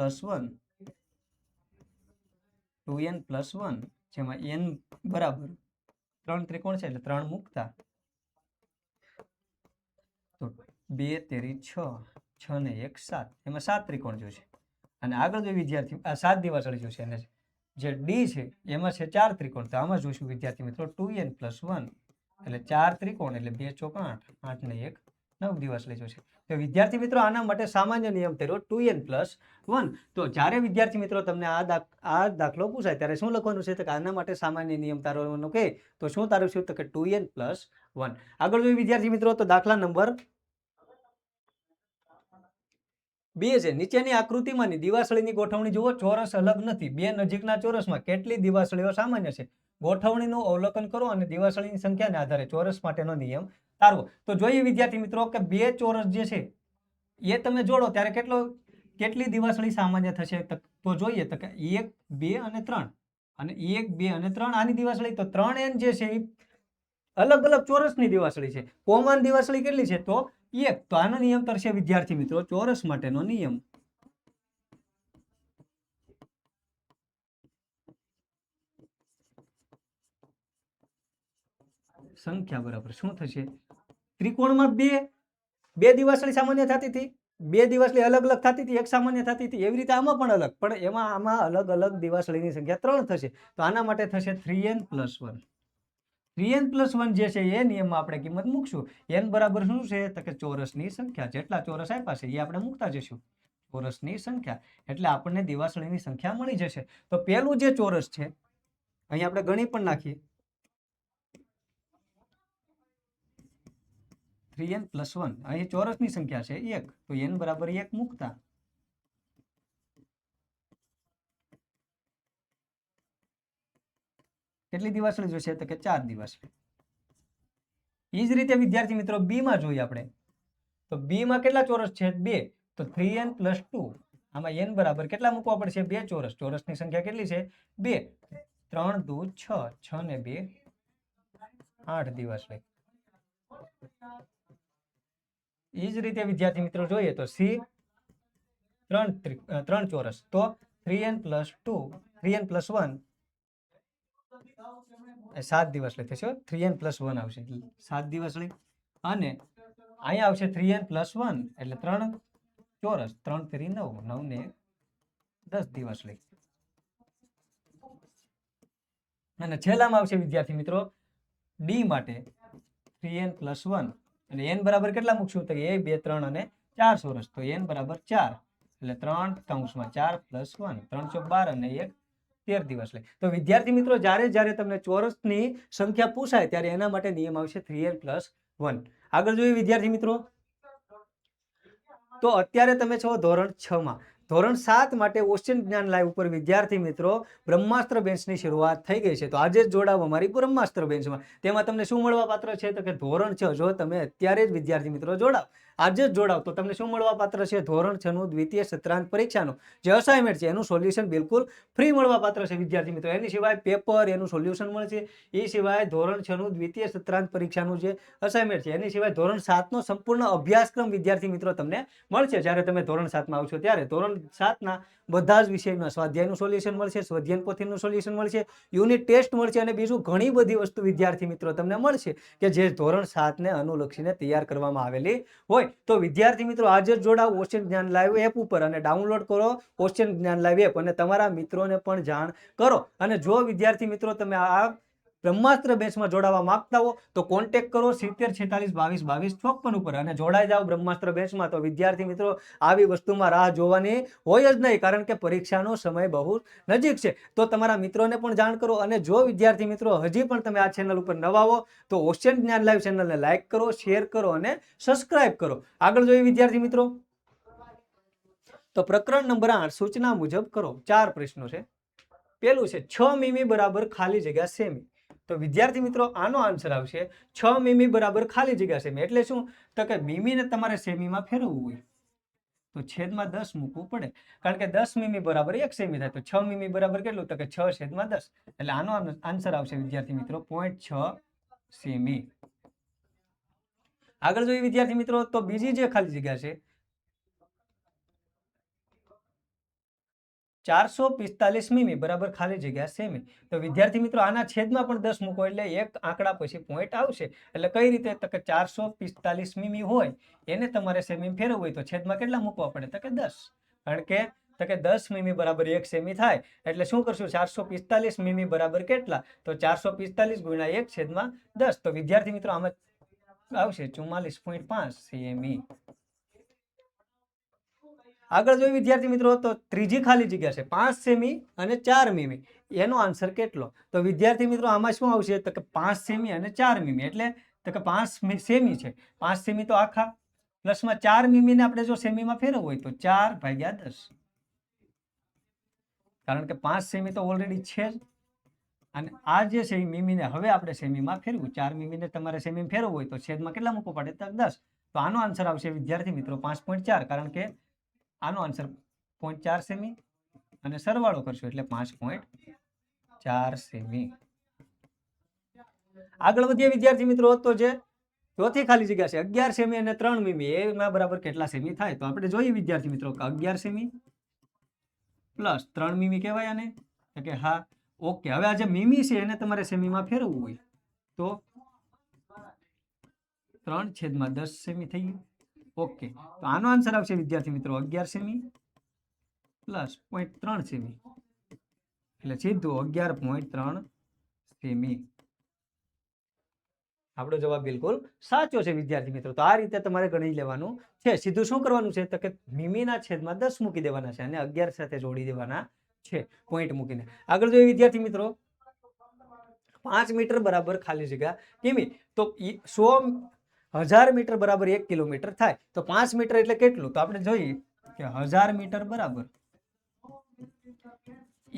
1 જેમાં n બરાબર 3 ત્રિકોણ છે એટલે 3 મૂકતા તો 2 તેરી 6, 6 ને 1 7, એમાં 7 ત્રિકોણ જોશે. અને આગળ જો વિદ્યાર્થી આ 7 દિવાસળી જોશે અને જે ડી છે એમાં છે 4 ત્રિકોણ. તો આમાં જોઈશું વિદ્યાર્થી મિત્રો 2n + 1 એટલે 4 ત્રિકોણ એટલે 2 ચોક 8, 8 ને 1 9 દિવાસળી જોશે. તો વિદ્યાર્થી મિત્રો આના માટે સામાન્ય નિયમ કર્યો 2n + 1. તો જ્યારે વિદ્યાર્થી મિત્રો તમને આ દાખલો પૂછાય ત્યારે શું લખવાનું છે? તો કે આના માટે સામાન્ય નિયમ તારવવાનો કે તો શું તારવશું? તો કે 2n + 1. આગળ જોઈએ વિદ્યાર્થી મિત્રો તો દાખલા નંબર 2 છે. નીચેની આકૃતિમાંની દિવાસળીની ગોઠવણી જુઓ. ચોરસ અલગ નથી. બે નજીકના ચોરસમાં કેટલી દિવાસળીઓ સામાન્ય છે? ગોઠવણીનું અવલોકન કરો અને દિવાસળીની સંખ્યાને આધારે ચોરસ માટેનો નિયમ તારવો. તો જોઈએ વિદ્યાર્થી મિત્રો કે બે ચોરસ જે છે એ તમે જોડો ત્યારે કેટલી દિવાસળી સામાન્ય થશે? તો જોઈએ તો કે 1 2 અને 3 અને 1 2 અને 3 આની દિવાસળી. તો 3n જે છે એ અલગ અલગ ચોરસની દિવાસળી છે. કોમન દિવાસળી કેટલી છે? તો 1. તો આનો નિયમ તરશે વિદ્યાર્થી મિત્રો ચોરસ માટેનો નિયમ. સંખ્યા બરાબર શું થશે? ત્રિકોણમાં બે દિવાસળી સામાન્ય થતી હતી, બે દિવાસળી અલગ અલગ થતી હતી, એક સામાન્ય થતી હતી. એવી રીતે આમાં પણ અલગ, પણ આમાં અલગ અલગ દિવાસળીની સંખ્યા 3 થશે. તો આના માટે થશે 3n + 1. 3n + 1 જે છે એ નિયમમાં આપણે કિંમત મૂકશું. n બરાબર શું છે? તો કે ચોરસની સંખ્યા. જેટલા ચોરસ આપ્યા છે એ આપણે મૂકતા જઈશું. ચોરસની સંખ્યા એટલે આપણને દિવાસળીની સંખ્યા મળી જશે. તો પેલું જે ચોરસ છે અહીં આપણે ગણી પણ નાખીએ 3n + 1. અહીં ચોરસની સંખ્યા છે 1. તો n બરાબર 1 મૂકતા કેટલી દિવાસળી જોશે? તો કે 4 દિવાસળી. એ જ રીતે વિદ્યાર્થી મિત્રો બી માં જોઈએ આપણે તો બી માં કેટલા ચોરસ છે? 2. તો 3n + 2. આમાં n બરાબર કેટલા મૂકવા પડશે? 2 ચોરસ. ચોરસની સંખ્યા કેટલી છે? 2. 3 2 6, 6 ને 2 8 દિવાસળી. એ જ રીતે વિદ્યાર્થી મિત્રો જોઈએ તો સી 3 ચોરસ. તો 3n + 2, 3n + 1 7 દિવાસળી થશે. 3n + 1 આવશે 7 દિવાસળી. અને અહીંયા આવશે 3n + 1 એટલે 3 ચોરસ. 3 તેરી 9, 9 ને 10 દિવાસળી. અને છેલ્લામાં આવશે વિદ્યાર્થી મિત્રો ડી માટે 3n + 1 અને n બરાબર કેટલા મૂકશું? તો 1 2 3 અને 4 ચોરસ. તો n બરાબર 4 એટલે 3 કૌંસમાં 4 + 1 3 ચોક 12 અને 1 13 દિવાસળી. તો વિદ્યાર્થી મિત્રો જ્યારે તમને ચોરસની સંખ્યા પૂછાય ત્યારે એના માટે નિયમ આવશે 3n + 1. આગળ જોઈએ વિદ્યાર્થી મિત્રો તો અત્યારે તમે છો ધોરણ 6 માં. ધોરણ 7 માટે ઓશિયન જ્ઞાન લાઈવ ઉપર વિદ્યાર્થી મિત્રો બ્રહ્માસ્ત્ર બેન્ચની શરૂઆત થઈ ગઈ છે. તો આજે જ જોડાવો અમારી બ્રહ્માસ્ત્ર બેન્ચમાં. તેમાં તમને શું મળવા પાત્ર છે? તો કે ધોરણ 6 જો તમે અત્યારે જ વિદ્યાર્થી મિત્રો જોડાવ, આજે જ જોડાવ તો તમને શું મળવા પાત્ર છે? ધોરણ 6 નું દ્વિતીય સત્રાંત પરીક્ષાનું જે અસાઇનમેન્ટ છે એનું સોલ્યુશન બિલકુલ ફ્રી મળવા પાત્ર છે વિદ્યાર્થી મિત્રો. એની સિવાય પેપર એનું સોલ્યુશન મળશે. એ સિવાય ધોરણ 6 નું દ્વિતીય સત્રાંત પરીક્ષાનું જે અસાઇનમેન્ટ છે એની સિવાય ધોરણ 7 નો સંપૂર્ણ અભ્યાસક્રમ વિદ્યાર્થી મિત્રો તમને મળશે. જ્યારે તમે ધોરણ 7 માં આવશો ત્યારે ધોરણ 7 ના બધા જ વિષયના સ્વાધ્યાયનું સોલ્યુશન મળશે, સ્વાધ્યાય પોથીનું સોલ્યુશન મળશે, યુનિટ ટેસ્ટ મળશે અને બીજું ઘણી બધી વસ્તુ વિદ્યાર્થી મિત્રો તમને મળશે કે જે ધોરણ 7 ને અનુલક્ષીને તૈયાર કરવામાં આવેલી હોય. તો વિદ્યાર્થી મિત્રો આજે જ જોડાઓ ઓશિયન જ્ઞાન લાઈવ એપ ઉપર અને ડાઉનલોડ કરો ઓશિયન જ્ઞાન લાઈવ એપ અને તમારા મિત્રોને પણ જાણ કરો. અને જો વિદ્યાર્થી મિત્રો તમે આ બ્રહ્માસ્ત્ર બેચમાં જોડાવા માંગતા હો તો કોન્ટેક્ટ કરો 70 46 22 22 54 ઉપર અને જોડાઈ જાઓ બ્રહ્માસ્ત્ર બેચમાં. તો વિદ્યાર્થી મિત્રો આવી વસ્તુમાં રાહ જોવાની હોય જ નહીં, કારણ કે પરીક્ષાનો સમય બહુ નજીક છે. તો તમારા મિત્રોને પણ જાણ કરો. અને જો વિદ્યાર્થી મિત્રો હજી પણ તમે આ ચેનલ ઉપર નવા હો તો ઓશિયન જ્ઞાન લાઈવ ચેનલને લાઈક કરો, શેર કરો અને સબસ્ક્રાઇબ કરો. આગળ જોઈએ વિદ્યાર્થી મિત્રો તો પ્રકરણ નંબર 8 સૂચના મુજબ કરો. 4 પ્રશ્નો છે. પેલું છે 6 મીમી બરાબર ખાલી જગ્યા સેમી. તો વિદ્યાર્થી મિત્રો આનો આન્સર આવશે 6 મીમી બરાબર ખાલી જગ્યા સેમી. એટલે શું? તો કે મીમીને તમારે સેમીમાં ફેરવવું હોય તો છેદમાં 10 મૂકવું પડે, કારણ કે 10 મીમી બરાબર 1 સેમી થાય. તો 6 મીમી બરાબર કેટલું? તો કે 6/10. એટલે આનો આન્સર આવશે વિદ્યાર્થી મિત્રો 0.6 સેમી. આગળ જોઈએ વિદ્યાર્થી મિત્રો, તો બીજી જે ખાલી જગ્યા છે 445 મીમી બરાબર ખાલી જગ્યા સેમી. તો વિદ્યાર્થી મિત્રો આના છેદમાં પણ 10 મૂકો એટલે એક આંકડા પછી પોઈન્ટ આવશે. એટલે કઈ રીતે? તો કે 445 મીમી હોય એને તમારે સેમી ફેરવવું હોય તો છેદમાં કેટલા મૂકવા પડે? તો કે 10. કારણ કે 10 મીમી બરાબર 1 સેમી થાય. એટલે શું કરશું? 445 મીમી બરાબર કેટલા? તો 445 ગુણ્યા 1/10. તો વિદ્યાર્થી મિત્રો આમાં આવશે 44.5 સેમી. આગળ જોઈએ વિદ્યાર્થી મિત્રો, તો ત્રીજી ખાલી જગ્યા છે 5 સેમી અને 4 મીમી. એનો આન્સર કેટલો? તો વિદ્યાર્થી મિત્રો આમાં શું આવશે? તો કે 5 સેમી અને 4 મીમી. એટલે તો કે 5 સેમી છે, 5 સેમી તો આખા, પ્લસમાં 4 મીમીને આપણે જો સેમીમાં ફેરવવું હોય તો 4/10. કારણ કે 5 સેમી તો ઓલરેડી છે જ, અને આ જે છે એ મીમીને હવે આપણે સેમીમાં ફેરવું. 4 મીમીને તમારે સેમીમાં ફેરવવું હોય તો છેદમાં કેટલા મૂકવું પડે? તો 10. તો આનો આન્સર આવશે વિદ્યાર્થી મિત્રો 5.4. કારણ કે આનો આન્સર 0.4 સેમી અને સરવાળો કરશો એટલે 5.4 સેમી. આગળ વધીએ વિદ્યાર્થી મિત્રો, તો જે ચોથી ખાલી જગ્યા છે 11 સેમી અને 3 મીમી, એમાં બરાબર કેટલા સેમી થાય? તો આપણે જોઈએ વિદ્યાર્થી મિત્રો કે 11 સેમી પ્લસ 3 મીમી કહેવાય આને. તો કે હા, ઓકે. હવે આ જે મીમી છે એને તમારે સેમીમાં ફેરવવું હોય તો 3/10 સેમી થઈ ગયું. ઓકે. તો આનો આન્સર આવશે વિદ્યાર્થી મિત્રો 11 સેમી પ્લસ 0.3 સેમી. એટલે સીધું 11.3 સેમી. આપણો જવાબ બિલકુલ સાચો છે વિદ્યાર્થી મિત્રો. તો આ રીતે તમારે ગણી લેવાનું છે. સીધું શું કરવાનું છે? તો કે મીમીના છેદમાં 10 મૂકી દેવાના છે અને 11 સાથે જોડી દેવાના છે પોઈન્ટ મૂકીને. આગળ જોઈએ વિદ્યાર્થી મિત્રો, 5 મીટર બરાબર ખાલી જગ્યા કિમી. તો 1000 મીટર બરાબર 1 કિલોમીટર થાય. તો 5 મીટર એટલે કેટલું? તો આપણે જોઈએ કે 1000 મીટર બરાબર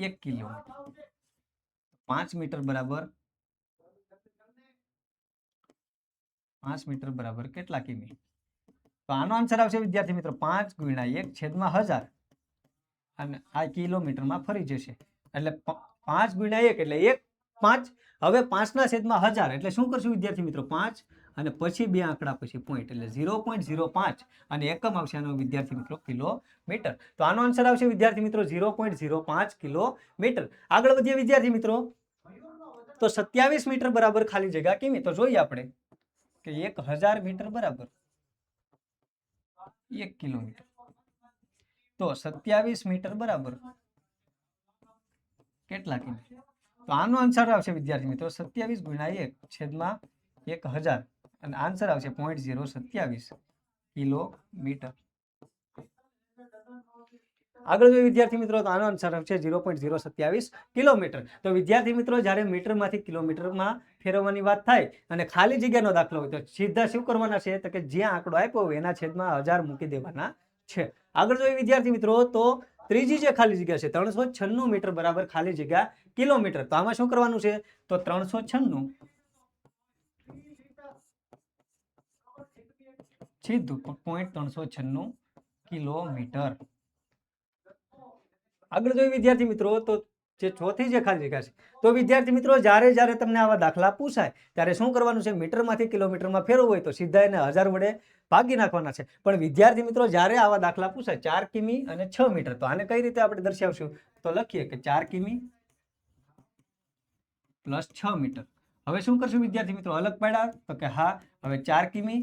1 કિલોમીટર. 5 મીટર બરાબર 5 મીટર બરાબર કેટલા કિમી? તો આનો આન્સર આવશે વિદ્યાર્થી મિત્રો 5 ગુણ્યા 1/1000. અને આ કિલોમીટરમાં ફરી જશે એટલે 5 ગુણ્યા 1 એટલે 5. હવે 5/1000 એટલે શું કરશું વિદ્યાર્થી મિત્રો? 5 અને પછી 2 આંકડા પછી પોઈન્ટ એટલે 0.05 અને એકમ આવશે આનો વિદ્યાર્થી મિત્રો કિલોમીટર. તો આનો આન્સર આવશે વિદ્યાર્થી મિત્રો 0.05 કિલોમીટર. આગળ વધીએ વિદ્યાર્થી મિત્રો, તો 27 મીટર બરાબર ખાલી જગ્યા કિમી. તો જોઈએ આપણે કે 1000 મીટર બરાબર 1 કિલોમીટર. તો 27 મીટર બરાબર કેટલા કિમી? તો આનો આન્સર આવશે વિદ્યાર્થી મિત્રો 27 ગુણ્યા 1/1000 અને આન્સર આવશે 0.027 કિલોમીટર. આગળ જોઈએ વિદ્યાર્થી મિત્રો, તો આનો આન્સર આવશે 0.027 કિલોમીટર. તો વિદ્યાર્થી મિત્રો જ્યારે મીટરમાંથી કિલોમીટરમાં ફેરવવાની વાત થાય અને ખાલી જગ્યાનો દાખલો હોય તો સીધા શું કરવાના છે? તો કે જ્યાં આંકડો આપ્યો હોય એના છેદમાં 1000 મૂકી દેવાના છે. આગળ જોઈએ વિદ્યાર્થી મિત્રો, તો ત્રીજી જે ખાલી જગ્યા છે 396 મીટર બરાબર ખાલી જગ્યા કિલોમીટર. તો આમાં શું કરવાનું છે? તો 396 સીધું 0.396 કિલોમીટર. આગળ જોઈએ વિદ્યાર્થી મિત્રો, તો જે ચોથી જે ખાલી જગ્યા છે, તો વિદ્યાર્થી મિત્રો જ્યારે તમને આવા દાખલા પૂછાય ત્યારે શું કરવાનું છે? મીટરમાંથી કિલોમીટરમાં ફેરવવું હોય તો સીધા એને 1000 વડે ભાગી નાખવાના છે. પણ વિદ્યાર્થી મિત્રો જ્યારે આવા દાખલા પૂછાય 4 કિમી અને 6 મીટર, તો આને કઈ રીતે આપણે દર્શાવશું? તો લખીએ કે 4 કિમી પ્લસ 6 મીટર. હવે શું કરશું વિદ્યાર્થી મિત્રો? અલગ પાડ્યા? તો કે હા. હવે 4 કિમી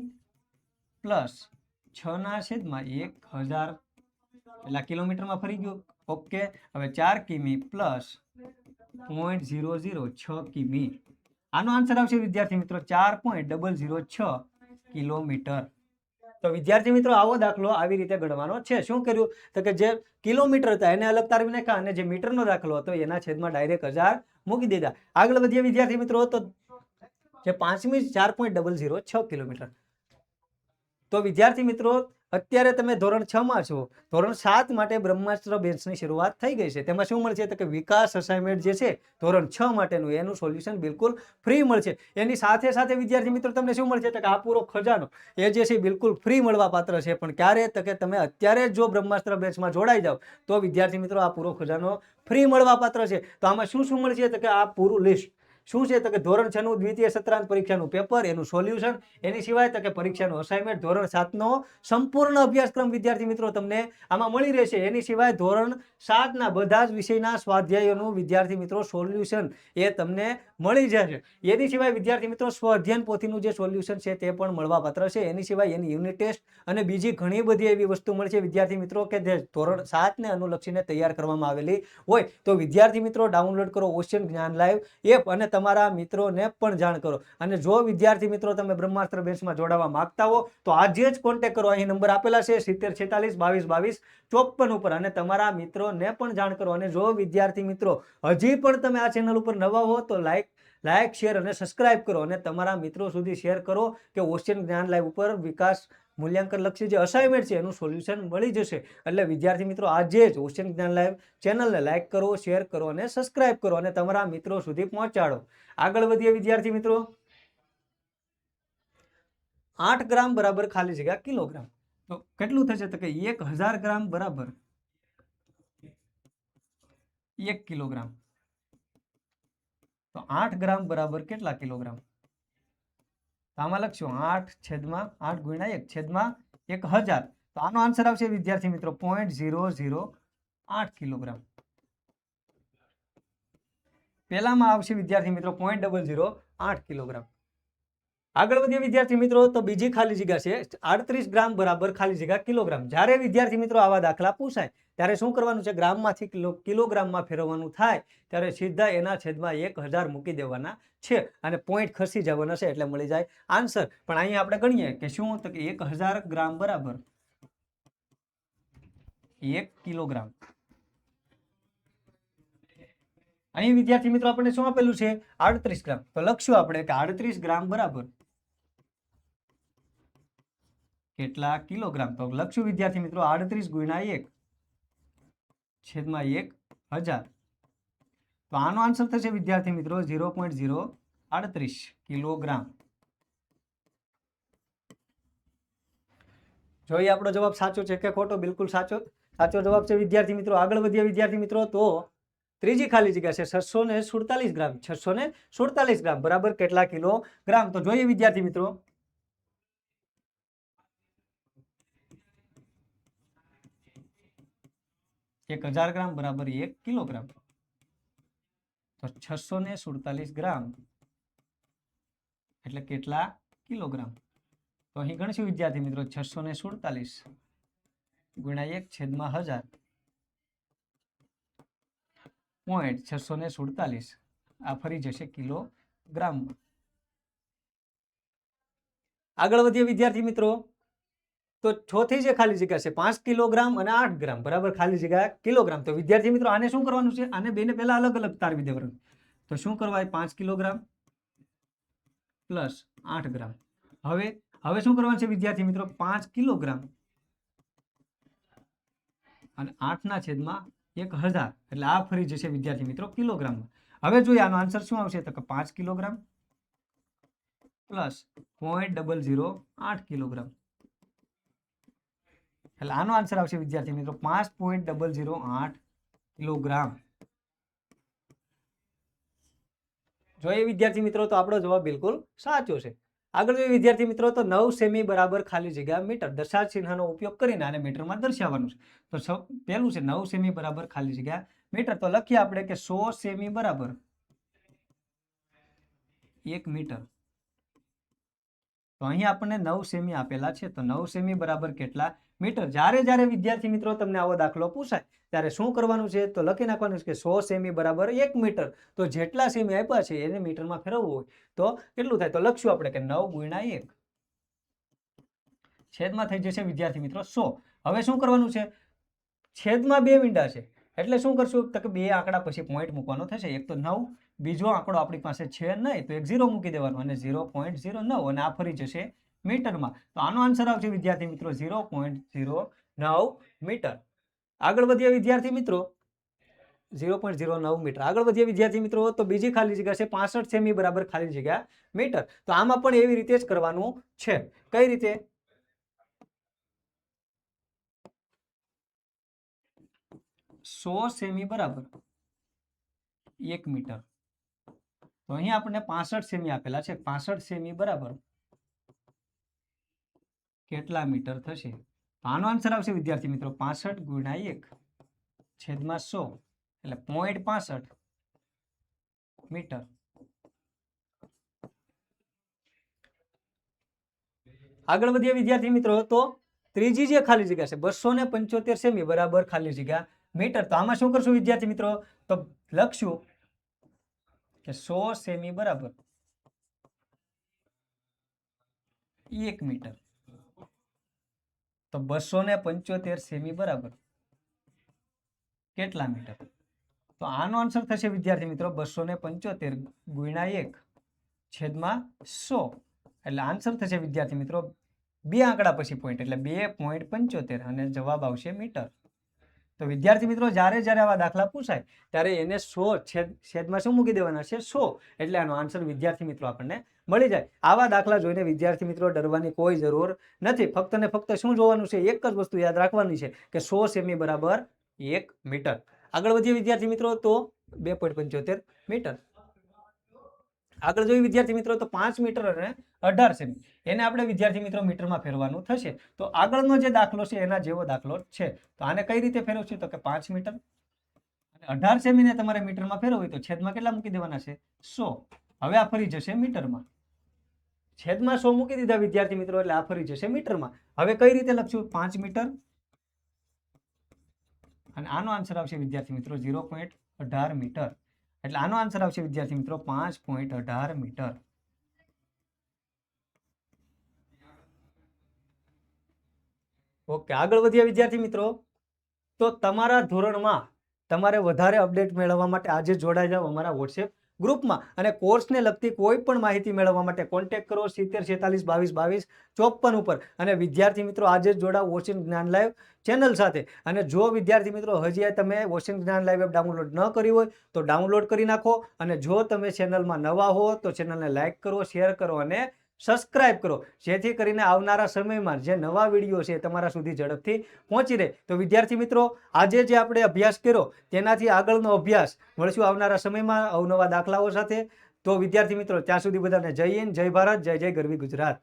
પ્લસ 6/1000 એટલે કિલોમીટરમાં ફરી ગયું. ઓકે. હવે 4 કિમી પ્લસ 0.006 કિમી. આનો આન્સર આવશે વિદ્યાર્થી મિત્રો 4.006 કિલોમીટર. તો વિદ્યાર્થી મિત્રો આવો દાખલો આવી રીતે ગણવાનો છે. શું કર્યું? તો કે જે કિલોમીટર હતા એને અલગ તારવી નાખ્યા અને જે મીટરનો દાખલો હતો એના છેદમાં ડાયરેક્ટ 1000 મૂકી દીધા. આગળ વધીએ વિદ્યાર્થી મિત્રો, તો જે પાંચમી 4.006 કિલોમીટર. તો વિદ્યાર્થી મિત્રો અત્યારે તમે ધોરણ 6 માં છો, ધોરણ 7 માટે બ્રહ્માસ્ત્ર બેચની શરૂઆત થઈ ગઈ છે. તેમાં શું મળશે તો કે વિકાસ અસાઇનમેન્ટ જે છે ધોરણ 6 માટેનું એનું સોલ્યુશન બિલકુલ ફ્રી મળશે. એની સાથે સાથે વિદ્યાર્થી મિત્રો તમને શું મળશે તો કે આ પૂરો ખજાનો એ જે છે બિલકુલ ફ્રી મળવા પાત્ર છે. પણ ક્યારે તો કે તમે અત્યારે જો બ્રહ્માસ્ત્ર બેચમાં જોડાઈ જાવ તો વિદ્યાર્થી મિત્રો આ પૂરો ખજાનો ફ્રી મળવા પાત્ર છે. તો આમાં શું શું મળશે તો કે આ પૂરું લિસ્ટ શું છે તો કે ધોરણ 6 નું દ્વિતીય સત્રાંત પરીક્ષાનું પેપર, એનું સોલ્યુશન, એની સિવાય તો કે પરીક્ષાનું અસાઇનમેન્ટ, ધોરણ 7 નો સંપૂર્ણ અભ્યાસક્રમ વિદ્યાર્થી મિત્રો તમને આમાં મળી રહેશે. એની સિવાય ધોરણ 7 ના બધા જ વિષયના સ્વાધ્યાયોનું વિદ્યાર્થી મિત્રો સોલ્યુશન એ તમને મળી જશે. એની સિવાય વિદ્યાર્થી મિત્રો સ્વાધ્યાયન પોથીનું જે સોલ્યુશન છે તે પણ મળવાપાત્ર છે. એની સિવાય એની યુનિટ ટેસ્ટ અને બીજી ઘણી બધી એવી વસ્તુ મળશે વિદ્યાર્થી મિત્રો કે જે ધોરણ 7 ને અનુલક્ષીને તૈયાર કરવામાં આવેલી હોય. તો વિદ્યાર્થી મિત્રો ડાઉનલોડ કરો ઓશિયન જ્ઞાન લાઈવ એપ અને તમારા મિત્રોને પણ જાણ કરો. અને જો વિદ્યાર્થી મિત્રો તમે બ્રહ્માસ્ત્ર બેચમાં જોડાવા માંગતા હો તો આજે જ કોન્ટેક્ટ કરો. અહીં નંબર આપેલા છે 70 46 22 22 54 ઉપર અને તમારા મિત્રોને પણ જાણ કરો. અને જો વિદ્યાર્થી મિત્રો હજી પણ તમે આ ચેનલ ઉપર નવા હો તો લાઈક શેર અને સબસ્ક્રાઇબ કરો અને તમારા મિત્રો સુધી શેર કરો કે ઓશિયન જ્ઞાન લાઈવ ઉપર વિકાસ મૂલ્યાંકન લક્ષી જે અસાઇનમેન્ટ છે એનું સોલ્યુશન મળી જશે. એટલે વિદ્યાર્થી મિત્રો આજે જ ઓશિયન જ્ઞાન લાઈવ ચેનલને લાઈક કરો, શેર કરો અને સબસ્ક્રાઇબ કરો અને તમારા મિત્રો સુધી પહોંચાડો. આગળ વધીએ વિદ્યાર્થી મિત્રો. 8 ગ્રામ બરાબર ખાલી જગ્યા કિલોગ્રામ. તો કેટલું થશે તો કે 1000 ગ્રામ બરાબર 1 કિલોગ્રામ. તો 8 ગ્રામ બરાબર કેટલા કિલોગ્રામ? આમાં લખશું 8/8 ગુણ્યા 1 છેદમાં 1000. તો આનો આન્સર આવશે વિદ્યાર્થી મિત્રો 0.008 કિલોગ્રામ. પહેલામાં આવશે વિદ્યાર્થી મિત્રો 0.008 કિલોગ્રામ. આગળ વધીએ વિદ્યાર્થી મિત્રો તો બીજી ખાલી જગ્યા છે 38 ગ્રામ બરાબર ખાલી જગ્યા કિલોગ્રામ. જ્યારે વિદ્યાર્થી મિત્રો આવા દાખલા પૂછાય ત્યારે શું કરવાનું છે, ગ્રામમાંથી કિલોગ્રામમાં ફેરવવાનું થાય ત્યારે સીધા એના છેદમાં 1000 મૂકી દેવાના છે અને પોઈન્ટ ખસી જવાના છે એટલે મળી જાય આન્સર. પણ અહીંયા આપણે ગણીએ કે શું તો કે 1000 ગ્રામ બરાબર 1 કિલોગ્રામ. અહીં વિદ્યાર્થી મિત્રો આપણને શું આપેલું છે 38 ગ્રામ. તો લખશું આપણે કે 38 ગ્રામ બરાબર કેટલા કિલોગ્રામ. તો લખશું વિદ્યાર્થી મિત્રો 38 ગુણ્યા 1 છેદમાં 1000. તો આનો આન્સર થશે વિદ્યાર્થી મિત્રો 0.038 કિલોગ્રામ. જોઈએ આપણો જવાબ સાચો છે કે ખોટો. બિલકુલ સાચો જવાબ છે વિદ્યાર્થી મિત્રો. આગળ વધીએ વિદ્યાર્થી મિત્રો તો ત્રીજી ખાલી જગ્યા છે 647 ગ્રામ. 647 ગ્રામ બરાબર કેટલા કિલોગ્રામ? તો જોઈએ વિદ્યાર્થી મિત્રો. એક 1000 ગ્રામ બરાબર 1 કિલોગ્રામ. તો 647 ગ્રામ એટલે કેટલા કિલોગ્રામ? તો અહીં ગણશું વિદ્યાર્થી મિત્રો 647 ગુણ્યા 1 છેદમાં 1000 .647 આ ફરી જશે કિલોગ્રામમાં. આગળ વધીએ વિદ્યાર્થી મિત્રો તો ચોથી જે ખાલી જગ્યા છે 5 કિલોગ્રામ અને 8 ગ્રામ બરાબર ખાલી જગ્યા કિલોગ્રામ. તો વિદ્યાર્થી મિત્રો આને શું કરવાનું છે, આને બેને પહેલા અલગ અલગ તારવી દેવાનું. તો શું કરવાય 5 કિલોગ્રામ પ્લસ 8 ગ્રામ. હવે શું કરવાનું છે વિદ્યાર્થી મિત્રો 5 કિલોગ્રામ અને 8 ના છેદમાં 1000 એટલે આ ફરી જશે વિદ્યાર્થી મિત્રો કિલોગ્રામમાં. હવે જોઈએ આનો આન્સર શું આવશે તો કે 5 કિલોગ્રામ પ્લસ 0.008 કિલોગ્રામ. એટલે આનો આન્સર આવશે વિદ્યાર્થી મિત્રો 5.008 કિલોગ્રામ. જોઈએ વિદ્યાર્થી મિત્રો તો આપણો જવાબ બિલકુલ સાચો છે. આગળ જોઈએ વિદ્યાર્થી મિત્રો તો 9 સેમી બરાબર ખાલી જગ્યા મીટર. દશાંશ ચિહ્નનો ઉપયોગ કરીને આને મીટરમાં દર્શાવવાનું છે. તો પહેલું છે 9 સેમી બરાબર ખાલી જગ્યા મીટર. તો લખીએ આપણે કે 100 સેમી બરાબર 1 મીટર. તો અહીં આપણને 9 સેમી આપેલા છે. તો 9 સેમી બરાબર કેટલા મીટર? જ્યારે વિદ્યાર્થી મિત્રો તમને આવો દાખલો પૂછાય ત્યારે શું કરવાનું છે તો લખી નાખવાનું છે કે 100 સેમી બરાબર 1 મીટર. તો જેટલા સેમી આપ્યા છે એને મીટરમાં ફેરવવું હોય તો કેટલું થાય? તો લખશું આપણે કે 9 ગુણ્યા 1 છેદમાં થઈ જશે વિદ્યાર્થી મિત્રો 100. હવે શું કરવાનું છે, છેદમાં 2 મીંડા છે એટલે શું કરશું તો કે 2 આંકડા પછી પોઈન્ટ મૂકવાનો થશે. એક તો 9, બીજો આંકડો આપણી પાસે છે નહીં તો એક 0 મૂકી દેવાનો અને 0.09 અને આ ફરી જશે મીટરમાં. તો આનો આન્સર આવશે વિદ્યાર્થી મિત્રો 0.09 મીટર. આગળ વધીએ વિદ્યાર્થી મિત્રો 0.09 મીટર. આગળ વધીએ વિદ્યાર્થી મિત્રો તો બીજી ખાલી જગ્યા છે 65 સેમી બરાબર ખાલી જગ્યા મીટર. તો આમાં પણ એવી રીતે જ કરવાનું છે. કઈ રીતે? સો સેમી બરાબર 1 મીટર. તો અહીંયા આપણને 65 સેમી આપેલા છે. 65 સેમી બરાબર કેટલા મીટર થશે? આનો આન્સર આવશે વિદ્યાર્થી મિત્રો 65 ગુણ્યા 1 છેદમાં 100 એટલે 0.65 મીટર. આગળ વધીએ વિદ્યાર્થી મિત્રો તો ત્રીજી જે ખાલી જગ્યા છે 275 સેમી બરાબર ખાલી જગ્યા મીટર. તો આમાં શું કરશું વિદ્યાર્થી મિત્રો? તો લખશું કે 100 સેમી બરાબર 1 મીટર. તો 275 સેમી બરાબર કેટલા મીટર? તો આનો આન્સર થશે વિદ્યાર્થી મિત્રો 275 ગુણ્યા 1 છેદમાં 100 એટલે આન્સર થશે વિદ્યાર્થી મિત્રો 2 આંકડા પછી પોઈન્ટ એટલે 2.75 અને જવાબ આવશે મીટર. તો વિદ્યાર્થી મિત્રો જ્યારે આવા દાખલા પૂછાય ત્યારે એને 100 છેદમાં શું મૂકી દેવાના છે? 100 એટલે આનો આન્સર વિદ્યાર્થી મિત્રો આપણને મળી જાય. આવા દાખલા જોઈને વિદ્યાર્થી મિત્રો ડરવાની કોઈ જરૂર નથી. ફક્ત ને ફક્ત શું જોવાનું છે? એક જ વસ્તુ યાદ રાખવાની છે કે 100 સેમી બરાબર 1 મીટર. આગળ વધીએ વિદ્યાર્થી મિત્રો તો 2.75 મીટર. આગળ જોઈએ વિદ્યાર્થી મિત્રો તો 5 મીટર અને 18 સેમી એને આપણે વિદ્યાર્થી મિત્રો મીટરમાં ફેરવાનું થશે. તો આગળનો જે દાખલો છે એના જેવો દાખલો છે. તો આને કઈ રીતે ફેરવશું? તો કે 5 મીટર અને 18 સેમીને તમારે મીટરમાં ફેરવવું તો છેદમાં કેટલા મૂકી દેવાના છે? 100. હવે આ ફરી જશે મીટરમાં. છેદમાં 100 મૂકી દીધા વિદ્યાર્થી મિત્રો એટલે આ ફરી જશે મીટરમાં. હવે કઈ રીતે લખશું? 5 મીટર અને આનો આન્સર આવશે વિદ્યાર્થી મિત્રો 0.18 મીટર. એટલે આનો આન્સર આવશે વિદ્યાર્થી મિત્રો 5.18 મીટર. ઓકે, આગળ વધીએ વિદ્યાર્થી મિત્રો તો તમારા ધોરણમાં તમારે વધારે અપડેટ મેળવવા માટે આજે જોડાઈ જાઓ અમારા વોટ્સએપ ગ્રુપમાં અને કોર્સને લગતી કોઈ પણ માહિતી મેળવવા માટે કોન્ટેક્ટ કરો 70 46 22 22 54 ઉપર. અને વિદ્યાર્થી મિત્રો આજે જ જોડાઓ ઓશન જ્ઞાન લાઈવ ચેનલ સાથે. અને જો વિદ્યાર્થી મિત્રો હજી તમે ઓશન જ્ઞાન લાઈવ એપ ડાઉનલોડ ન કરી હોય તો ડાઉનલોડ કરી નાખો. અને જો તમે ચેનલમાં નવા હો તો ચેનલને લાઈક કરો, શેર કરો અને સબસ્ક્રાઇબ કરો, જેથી કરીને આવનારા સમયમાં જે નવા વિડીયો છે તમારા સુધી ઝડપથી પહોંચી રહે. તો વિદ્યાર્થી મિત્રો આજે જે આપણે અભ્યાસ કર્યો તેનાથી આગળનો અભ્યાસ મળશું આવનારા સમયમાં અવનવા દાખલાઓ સાથે. તો વિદ્યાર્થી મિત્રો ત્યાં સુધી બધાને જય હિન્દ, જય ભારત, જય જય ગરવી ગુજરાત.